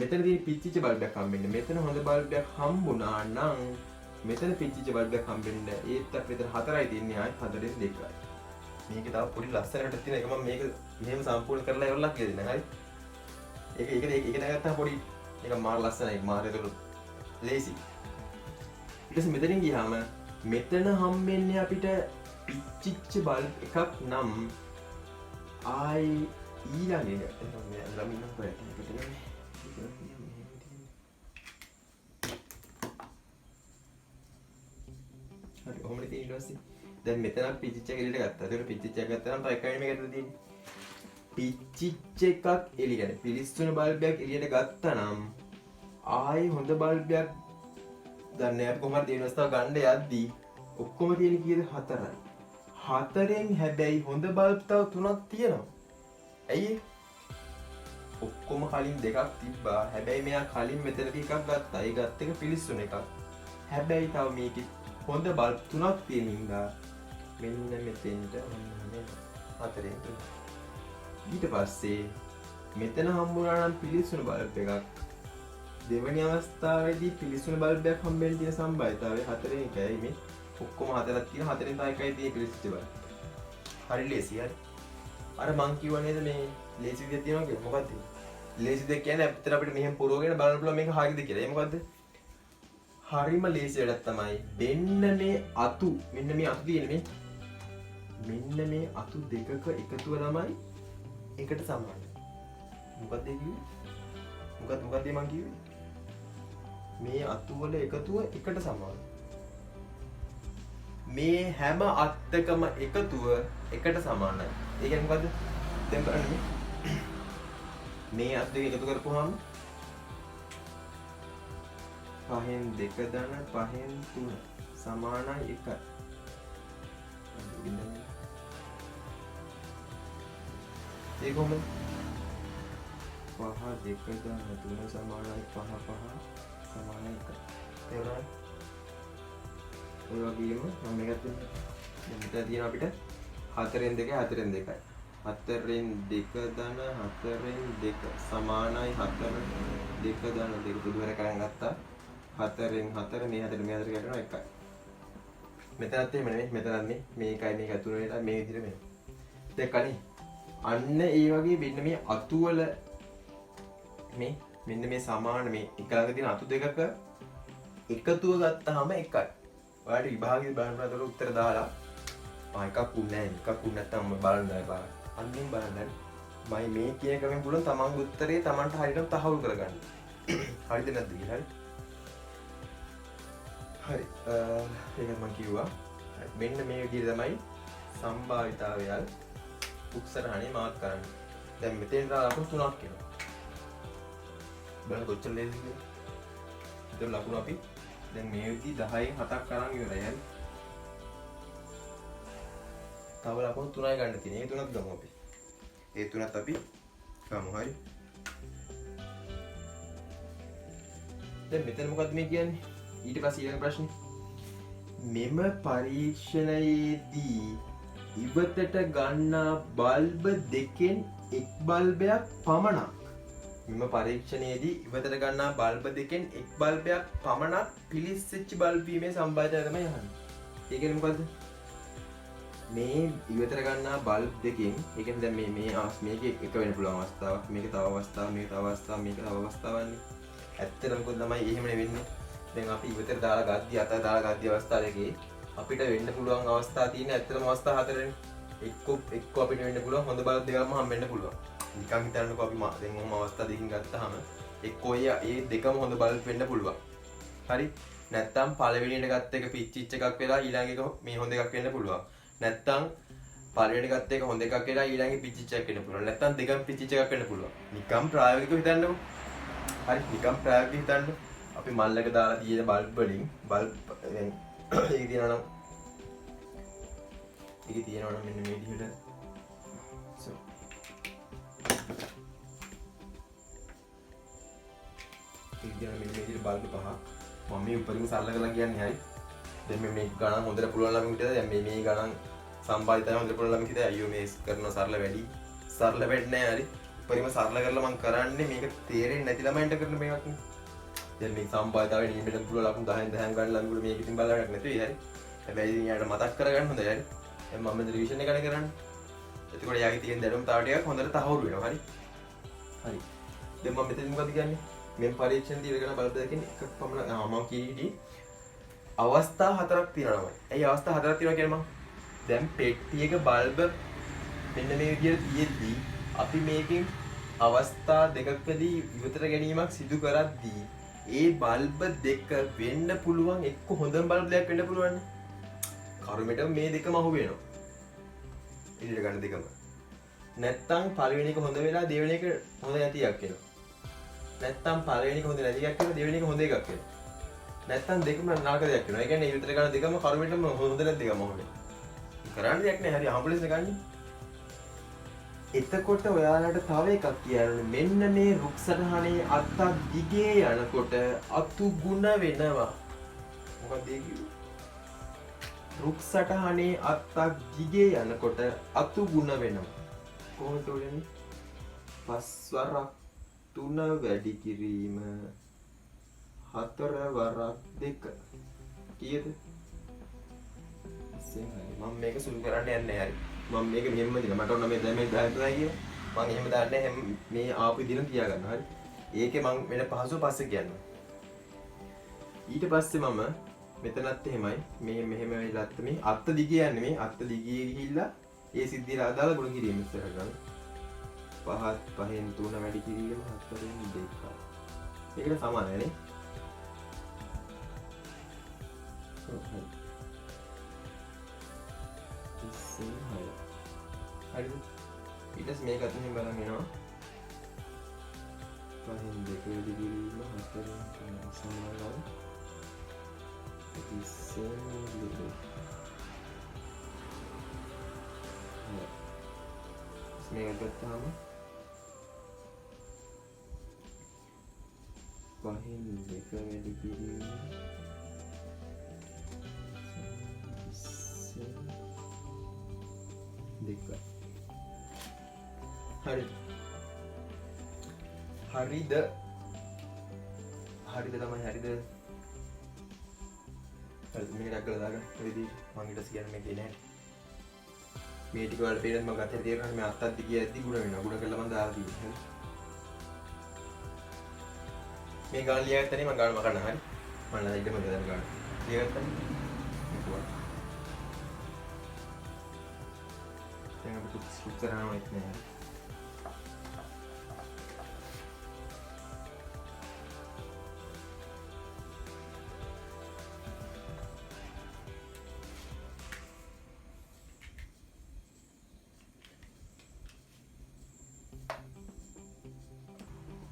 මෙතන තියෙන පිච්චිච්ච බල්බයක් හම්බෙන්නේ. මෙතන හොඳ බල්බයක් හම්බුණා නම් මෙතන පිච්චිච්ච බල්බයක් හම්බෙන්න ඒත් මෙතන 4යි තියෙන්නේ ආයේ 4න් 2යි. මේක තව පොඩි ලස්සනකට තියෙන එක මම මේක මෙහෙම සම්පූර්ණ කරලා ඉවරලා කියලා දෙන්න. හරි. ඒක නැගත්තා පොඩි ඒක මාර ලස්සනයි. මාර ඒතර ලේසි. ඊට පස්සේ මෙතනින් ගියාම මෙතන හම්බෙන්නේ අපිට පිච්චිච්ච බල්බ් එකක් නම් ආයි ඊළඟ එක ළමින් නම් හරි ඔහොම ඉතින් ඊට පස්සේ දැන් මෙතන පිච්චිච්ච එක එළියට ගත්තා. ඒකට පිච්චිච්ච එක ගත්තා නම් තව එකයි මේක ඇතුළේ තියෙන්නේ. පිච්චිච්ච එකක් එළිය කියන්නේ පිලිස්සුන බල්බයක් එළියට ගත්තා නම් ආයි හොඳ බල්බයක් ගන්න යාප කොහමද දෙන අවස්ථාව ගන්න යද්දී ඔක්කොම තියෙන කීයද 4යි. 4න් හැබැයි හොඳ බල්බ් තව 3ක් තියෙනවා. ඇයි ඒ? ඔක්කොම කලින් 2ක් තිබ්බා. හැබැයි මෙයා කලින් මෙතනදී එකක් ගත්තා. ඒ ගත්ත එක පිලිස්සුන එකක්. හැබැයි තව මේකේ හොඳ බල්බ් 3ක් තියෙන හින්දා මෙන්න මෙතෙන්ට ඔන්න 4න් 3. ඊට පස්සේ මෙතන හම්බුණා නම් පිලිස්සුන බල්බ් එකක්. දෙවෙනි අවස්ථාවේදී පිලිස්සුන බල්බයක් හම්බෙන්න තියෙන සම්භාවිතාවය 4න් 1යි මේ. ඔක්කොම 4ක් තියෙන 4න් තව එකයි තියෙන පිලිස්සුච්ච බල්බ්. හරි ලේසි හරි. අර මං කිව්වා නේද මේ ලේසි විදියක් තියෙනවා කියලා. මොකද්ද? ලේසි දෙයක් කියන්නේ අපිට මෙහෙම පුරවගෙන බලන්න පුළුවන් මේක හරියද කියලා. ඒ මොකද්ද? හරිම ලේසි වැඩක් තමයි. මෙන්න මේ අතු මෙන්න මේ අතු තියෙන මේ මෙන්න මේ අතු දෙකක එකතුව තමයි එකට සමානයි. මොකක්ද ඒ කිව්වේ? මොකක්ද මං කිව්වේ? මේ අතු වල එකතුව එකට සමානයි. මේ හැම අත්තකම එකතුව එකට සමානයි. ඒ කියන්නේ මොකද්ද? දැන් බලන්න මේ අත් දෙක එකතු කරපුවාම 5න් 2 ධන 5න් 3 සමානයි 1යි. ඒ කොහොමද? 5 2 ධන 3 සමානයි 5 5 සමානයි 1. තේරුණාද? ඔය වගේම මම මේකත් මෙතන තියෙන අපිට 4න් 2 4න් 2යි. 4න් 2 ධන 4න් 2 සමානයි 4 2 ධන 2 දුර කරන් ගත්තා. 4න් 4 මේ 4 මේ 4 ගැටෙනවා 1යි. මෙතනත් එහෙම නෙමෙයි. මෙතනත් මේකයි මේක අතුරු වෙලා මේ විදිහට මෙන්න. දැක්කනේ? අන්න ඒ වගේ මෙන්න මේ අතු වල මේ මෙන්න මේ සමාන මේ එක ළඟ තියෙන අතු දෙකක එකතුව ගත්තාම 1යි. ඔයාලට විභාගයේ බලන්න උත්තර දාලා එකක් උන්නේ නැහැ. එකක් උන්නේ නැත්නම් බලන්න බෑ. අන්නෙන් බලන්න. මයි මේ කියන ක්‍රමෙන් පුළුවන් තමන්ගේ උත්තරේ තමන්ට හරියටම තහවුරු කරගන්න. හරිද නැද්ද කියලා. හරි. ඒක මම කිව්වා. මෙන්න මේ විදිහට තමයි සම්භාවිතාවයල් උත්සරහනේ මාක් කරන්නේ. දැන් මෙතෙන් ලකුණු 3ක් එනවා. බලන්න කොච්චර ලේසිද කියලා. ඉතින් ලකුණු අපි දැන් මේ විදිහ 10න් 7ක් අරන් ඉවරයි. හරි. තව ලකුණු 3යි ගන්න තියෙනවා. ඒ තුනක් ගමු අපි. ඒ තුනත් අපි ගමු. හරි. දැන් මෙතන මොකද්ද මේ කියන්නේ? ඊට පස්සේ ඊළඟ ප්‍රශ්නේ. මෙම පරීක්ෂණයේදී ඉවතට ගන්නා බල්බ දෙකෙන් එක් බල්බයක් පමණක් මෙම පරීක්ෂණයේදී ඉවතට ගන්නා බල්බ දෙකෙන් එක් බල්බයක් පමණක් පිලිස්සෙච්ච බල්බ් වීමේ සම්භාවිතය තමයි අහන්නේ. ඒ කියන්නේ මොකද්ද? මේ ඉවතට ගන්නා බල්බ් දෙකෙන් ඒ කියන්නේ දැන් මේකේ එක වෙන්න පුළුවන් අවස්ථාවක්, මේක තව අවස්ථාවක්, මේක තව අවස්ථාවක්, මේක තව අවස්ථාවන්නේ. ඇත්තටම මොකද තමයි එහෙම වෙන්නේ. දැන් අපි ඉවතට දාලා ගද්දි අත දාලා ගද්දි අවස්ථා දෙකේ අපිට වෙන්න පුළුවන් අවස්ථා තියෙන ඇත්තටම අවස්ථා 4නේ. එක්ක අපිට වෙන්න පුළුවන් හොඳ බල්බ් දෙකක්ම හම්බෙන්න පුළුවන්. නිකන් හිතන්නකෝ අපි දැන් ඔහොම අවස්ථා දෙකකින් ගත්තාම එක්කෝ ඒ දෙකම හොඳ බල්බ් වෙන්න පුළුවන්. හරි? නැත්තම් පළවෙනියට ගත්ත එක පිච්චිච්ච එකක් වෙලා ඊළඟ එක මේ හොඳ එකක් වෙන්න පුළුවන්. නැත්තම් පළවෙනියට ගත්ත එක හොඳ එකක් වෙලා ඊළඟ පිච්චිච්ච එකක් වෙන්න පුළුවන්. නැත්තම් දෙකම පිච්චිච්ච එකක් වෙන්න පුළුවන්. නිකන් ප්‍රායෝගිකව හිතන්නකෝ. හරි නිකම් ප්‍රායෝගිකව හිතන්න. අපි මල්ලක දාලා තියෙන බල්බ් වලින් බල්බ් ඒක තියනවා නම් මෙන්න මේ විදිහට මෙන්න මේ විදිහට බල්බ් පහ මම මේ උඩරින් සරල කරලා කියන්නේ හරි. දැන් මේ ගණන් හොඳට පුළුවන් ළමයින්ට දැන් මේ ගණන් සම්බන්ධතාවය හොඳට පුළුවන් ළමයින්ට අයියෝ මේ කරන සරල වැඩි සරල වැඩ නෑ හරි. උඩරින් සරල කරලා මම කරන්නේ මේක තේරෙන්නේ නැති ළමයින්ට කරන මේකක් නේ. දැන් මේ සම්බන්ධතාවය නියමෙට පුළුවන් ලකුණු 10න් 10න් ගන්න ළමයින්ට මේක ඉතින් බලන්නක් නැතුයි හරි. හැබැයි ඉතින් යාට මතක් කරගන්න හොඳයි හරි. දැන් මම මේ රිවිෂන් එක කරන්නේ. එතකොට යාගේ තියෙන දැනුම තව ටිකක් හොඳට තහවුරු වෙනවා හරි. හරි. දැන් මම මෙතන මොකද කියන්නේ? මේ පරීක්ෂණ දී වෙන බල්බ් දෙකකින් එකක් පමණ මම කීදී අවස්ථා හතරක් තියෙනවා. ඇයි අවස්ථා හතරක් තියෙනවා කියන්නේ මම දැන් පෙට්ටියක බල්බ් මෙන්න මේ විදිහට තියෙද්දී අපි මේකෙන් අවස්ථා දෙකකදී ඉවතට ගැනීමක් සිදු කරද්දී ඒ බල්බ් දෙක වෙන්න පුළුවන් එක්ක හොඳම බල්බ් දෙකක් වෙන්න පුළුවන්. කරුමෙට මේ දෙකම අහු වෙනවා. ඉදිරියට ගන්න දෙකම. නැත්තම් පළවෙනි එක හොඳ වෙලා දෙවෙනි එක හොඳ නැති එකක් වෙනවා. නැත්තම් පළවෙනි එක හොඳ නැති එකක් වෙනවා දෙවෙනි එක හොඳ එකක් වෙනවා. නැත්තම් දෙකම නරක දෙයක් වෙනවා. ඒ කියන්නේ ඉදිරියට ගන්න දෙකම කරුමෙටම හොඳ නැති දෙකම අහු වෙනවා. කරන්න දෙයක් නෑ හරි ආම්බුලන්ස් එක ගන්න. එතකොට ඔයාලට තව එකක් කියන්න මෙන්න මේ රුක් සටහනේ අත්තක් දිගේ යනකොට අතු ගුණ වෙනවා. මොකක්ද ඒ කිව්වේ? රුක් සටහනේ අත්තක් දිගේ යනකොට අතු ගුණ වෙනවා. කොහොමද වෙන්නේ? පස්වරක් 3 වැඩි කිරීම 4 වරක් 2 කීයද? මම මේක සුළු කරන්න යන්නේ හරි. මම මේක මෙහෙම දින මට ඕන මේ දැන් මේ 10 කිය. මම එහෙම දාන්නේ හැම මේ ආපු දින තියාගන්න හරි. ඒකේ මම වෙන පහසුව පස්සේ කියන්නම්. ඊට පස්සේ මම මෙතනත් එහෙමයි මේ මෙහෙම වෙලාත් මේ අත්ත දිගේ යන්නේ මේ අත්ත දිගේ ගිහිල්ලා ඒ සිද්ධියට අදාළ ගුණ කිරීම ඉස්සර ගන්න. 5න් 3 වැඩි කිරීම 4න් 2. ඒකට සමානයි නේ. හරිද? ඊට පස්සේ මේකත් මෙහෙම බලන් එනවා. 5න් 2 වැඩි කිරීම 4න් 3 සමානයි. මේක ගත්තාම 5න් 2 වැඩි කිරීම 2. හරිද? හරිද? හරිද තමයි හරිද? මේක ඩක්කලා දාගන්න. ඔය විදිහට මම ඊට පස්සේ කියන්නේ මේකේ නැහැ. මේ ටික වල පේනත් මම ගත්තේ තේරෙනවා මේ අත්තක් දිගේ ඇද්දි ගුණ වෙනවා. ගුණ කළා මම දාලා තියෙන්නේ. මේ ගාන ලියාගත්තනේ මම ගාන මකන්න හරි. මම ළඟ ඉඳන් ගාන. ලියාගත්තනේ. දැන් අපිට සුත්තර කරනවා ඉන්නේ නැහැ.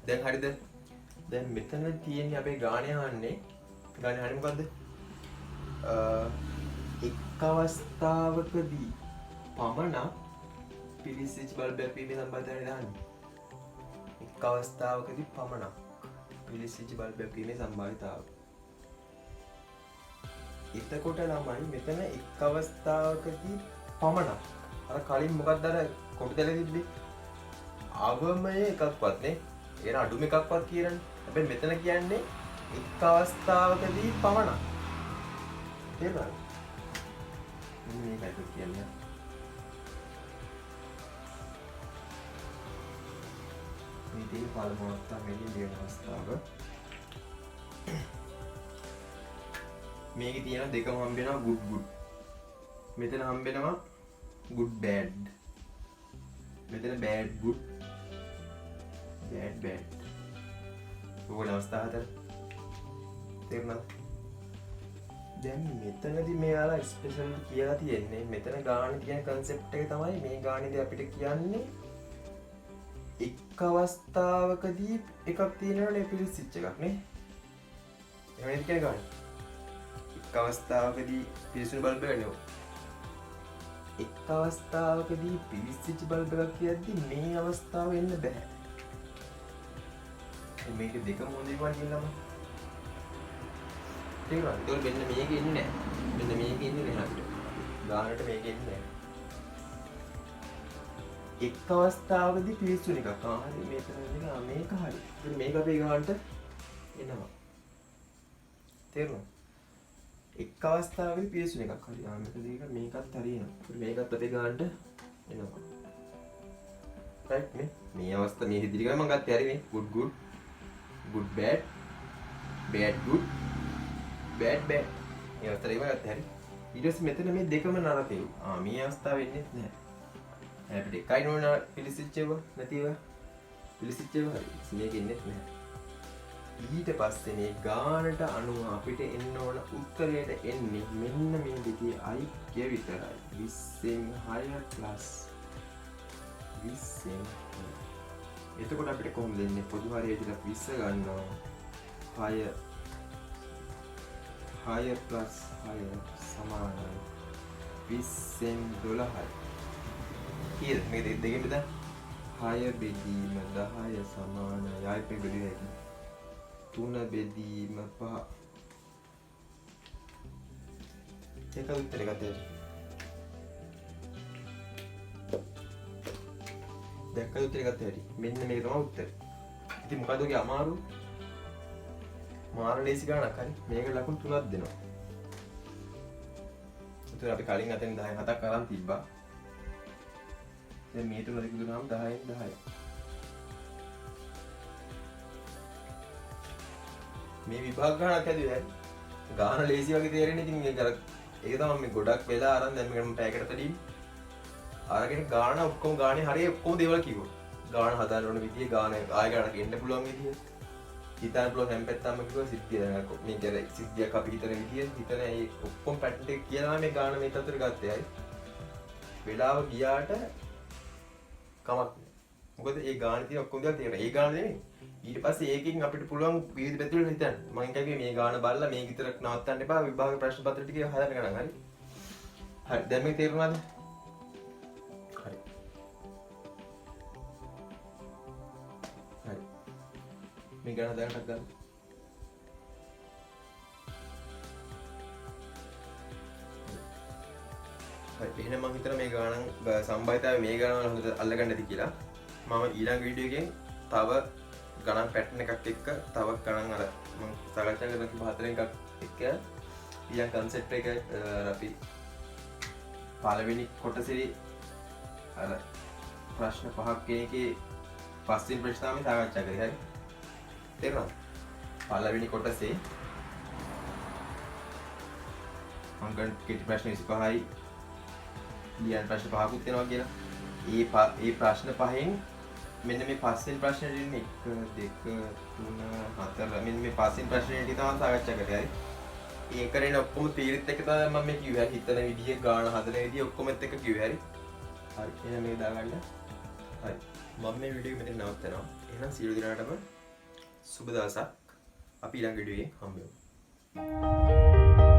දැන් හරිද? දැන් මෙතන තියෙන්නේ අපේ ගාණය අහන්නේ. ගාණය අහන්නේ මොකද්ද? එක් අවස්ථාවකදී පමණක් පිළිසිච්ච බල්බයක් වීමේ සම්බන්ධතාවය දාන්නේ. එක් අවස්ථාවකදී පමණක් පිළිසිච්ච බල්බයක් වීමේ සම්භාවිතාව. එතකොට ළමයි මෙතන එක් අවස්ථාවකදී පමණක් අර කලින් මොකක්ද අර කොටු දැල තිබ්බේ? අවමය එකක්වත් නේ. ඒන අඩුම එකක්වත් කියරන්නේ. හැබැයි මෙතන කියන්නේ එක් අවස්ථාවකදී පමණක්. තේරුණාද? මේකයි කියන්නේ. මේ තියෙන පළමු අවස්ථාව මෙලි ලියන අවස්ථාව. මේකේ තියෙන දෙකම හම්බ වෙනවා good good. මෙතන හම්බ වෙනවා good bad. මෙතන bad good. bad. ඕන අවස්ථා හතර. තේරුණාද? දැන් මෙතනදී මෙයාලා ස්පෙෂල් කියලා තියෙන්නේ මෙතන ගාන තියෙන concept එක තමයි මේ ගානේදී අපිට කියන්නේ එක් අවස්ථාවකදී එකක් තියෙනවනේ පිරිසිච්ච එකක් නේ. එහෙම නේද කියන්නේ ගන්න. එක් අවස්ථාවකදී පිරිසුණු බල්බ් එක නේ. එක් අවස්ථාවකදී පිරිසිච්ච බල්බ් එකක් කියද්දි මේ අවස්ථාව එන්න බෑ. මේක දෙකම හොඳයි වань කියලාම. තේරුණාද? ඒක මෙන්න මේක ඉන්නේ නැහැ. මෙන්න මේක ඉන්නේ නැහැ අපිට. ගානට මේක ඉන්නේ නැහැ. එක් අවස්ථාවකදී පිරිසුණු එකක්. හරි මේක හරි. ඉතින් මේක අපේ ගානට එනවා. තේරුණාද? එක් අවස්ථාවකදී පිරිසුණු එකක්. හරි. මේක මේකත් හරියනවා. මේකත් අපේ ගානට එනවා. right මේ අවස්ථාව මේ ඉදිරි ගමන් මම ගත්තේ හරි මේ good good bad good bad මේ අවස්ථාව ඉව ගත්තේ හරි. ඊට පස්සේ මෙතන මේ දෙකම නරකයි. මේ අවස්ථාව වෙන්නේ නැහැ. අපිට එකයි නෝන පිළිසිච්චේව නැතිව පිළිසිච්චේව හරි. මේක ඉන්නේ නැහැ. ඊට පස්සේ මේ ගානට අනුව අපිට එන්න ඕන උත්තරයට එන්නේ මෙන්න මේ දෙකේ icය විතරයි. 20න් 6 20න් එතකොට අපිට කොහොමද දෙන්නේ? පොදු හරියට 20 ගන්නවා 6 සමානයි 20න් 12යි. කීයද මේ දෙකෙන් බෙදා 6 බෙදීම 10 සමානයි ආයෙත් මේ බෙදුවේ හැකි 3 බෙදීම 5 ඒක උත්තරේ ගත්තේ දැක්කද උත්තරේ ගත්තේ හැටි මෙන්න මේක තමයි උත්තරේ. ඉතින් මොකද ඔගේ අමාරු මාර ලේසි ගණනක් හරි මේක ලකුණු 3ක් දෙනවා. ඒතර අපි කලින් අතෙන් 10 7ක් අරන් තිබ්බා. දැන් මේ තුන දෙක දුනාම 10න් 10. මේ විභාග ගණනක් ඇදුවේ හරි. ගාන ලේසි වගේ තේරෙන්නේ ඉතින් ඒක තමයි මේ ගොඩක් වෙලා අරන් දැන් මේක මම පැයකට තඩින් අරගෙන ගාන ඔක්කොම ගානේ හරිය ඔක්කොම දේවල් කිව්වා. ගාන හදාන්න ඕන විදිය ගාන ආය ගානක් එන්න පුළුවන් විදිය. හිතන්න පුළුවන් හැම පැත්තම කිව්වා සිද්ධිය මේ කර සිද්ධියක් අපි හිතන විදිය හිතන ඒ ඔක්කොම පැටර්න් එක කියලා මේ ගාන මේ තත්ත්වෙට ගත්තේ හරි. වෙලාව ගියාට කමක් නෑ. මොකද ඒ ගානේ තියෙන ඔක්කොම දේවල් තියෙනවා. ඒ ගාන නෙමෙයි. ඊට පස්සේ ඒකෙන් අපිට පුළුවන් විවිධ පැති වල හිතන්න. මම කියන්නේ මේ ගාන බලලා මේක විතරක් නවත්තන්න එපා. විභාග ප්‍රශ්න පත්‍ර ටික හදන්න ගන්න හරි. හරි දැන් මේක තේරුණාද? හරි. හරි. මේ ගාන හදාගන්නත් ගන්න. හරි එහෙනම් මම හිතනවා මේ ගානන් සම්භාවිතාවේ මේ ගාන වල හොඳට අල්ලගන්න ඇති කියලා. මම ඊළඟ වීඩියෝ එකෙන් තව ගණන් පැටර්න් එකක් එක්ක තව ගණන් අර මම සාකච්ඡා කරන කිව්ව හතරෙන් එකක් එක්ක ඊළඟ කන්සෙප්ට් එක අපි පළවෙනි කොටසේ අර ප්‍රශ්න පහක් කියන එකේ පස්වෙනි ප්‍රශ්න තමයි සාකච්ඡා කරේ. හරි තේරුණාද? පළවෙනි කොටසේ මම ගන්න කෙටි ප්‍රශ්න 25යි ලියන ප්‍රශ්න පහකුත් වෙනවා කියලා. ඒ ප්‍රශ්න පහෙන් මෙන්න මේ පස්වෙනි ප්‍රශ්නේ දෙන්නේ 1 2 3 4 මෙන්න මේ පස්වෙනි ප්‍රශ්නේ ටික තමයි සාකච්ඡා කරේ. හරි. ඒ කරේන ඔක්කොම තීරිත් එක තමයි මම මේ කිව්වේ. හිතන විදිය, ගාන හදන විදිය ඔක්කොම එක්ක කිව්වේ. හරි. හරි. එහෙනම් මේක දාගන්න. හරි. මම මේ වීඩියෝ එක මෙතන නවත්තනවා. එහෙනම් සියලු දෙනාටම සුබ දවසක්. අපි ඊළඟ වීඩියෝ එකෙන් හම්බ වෙමු.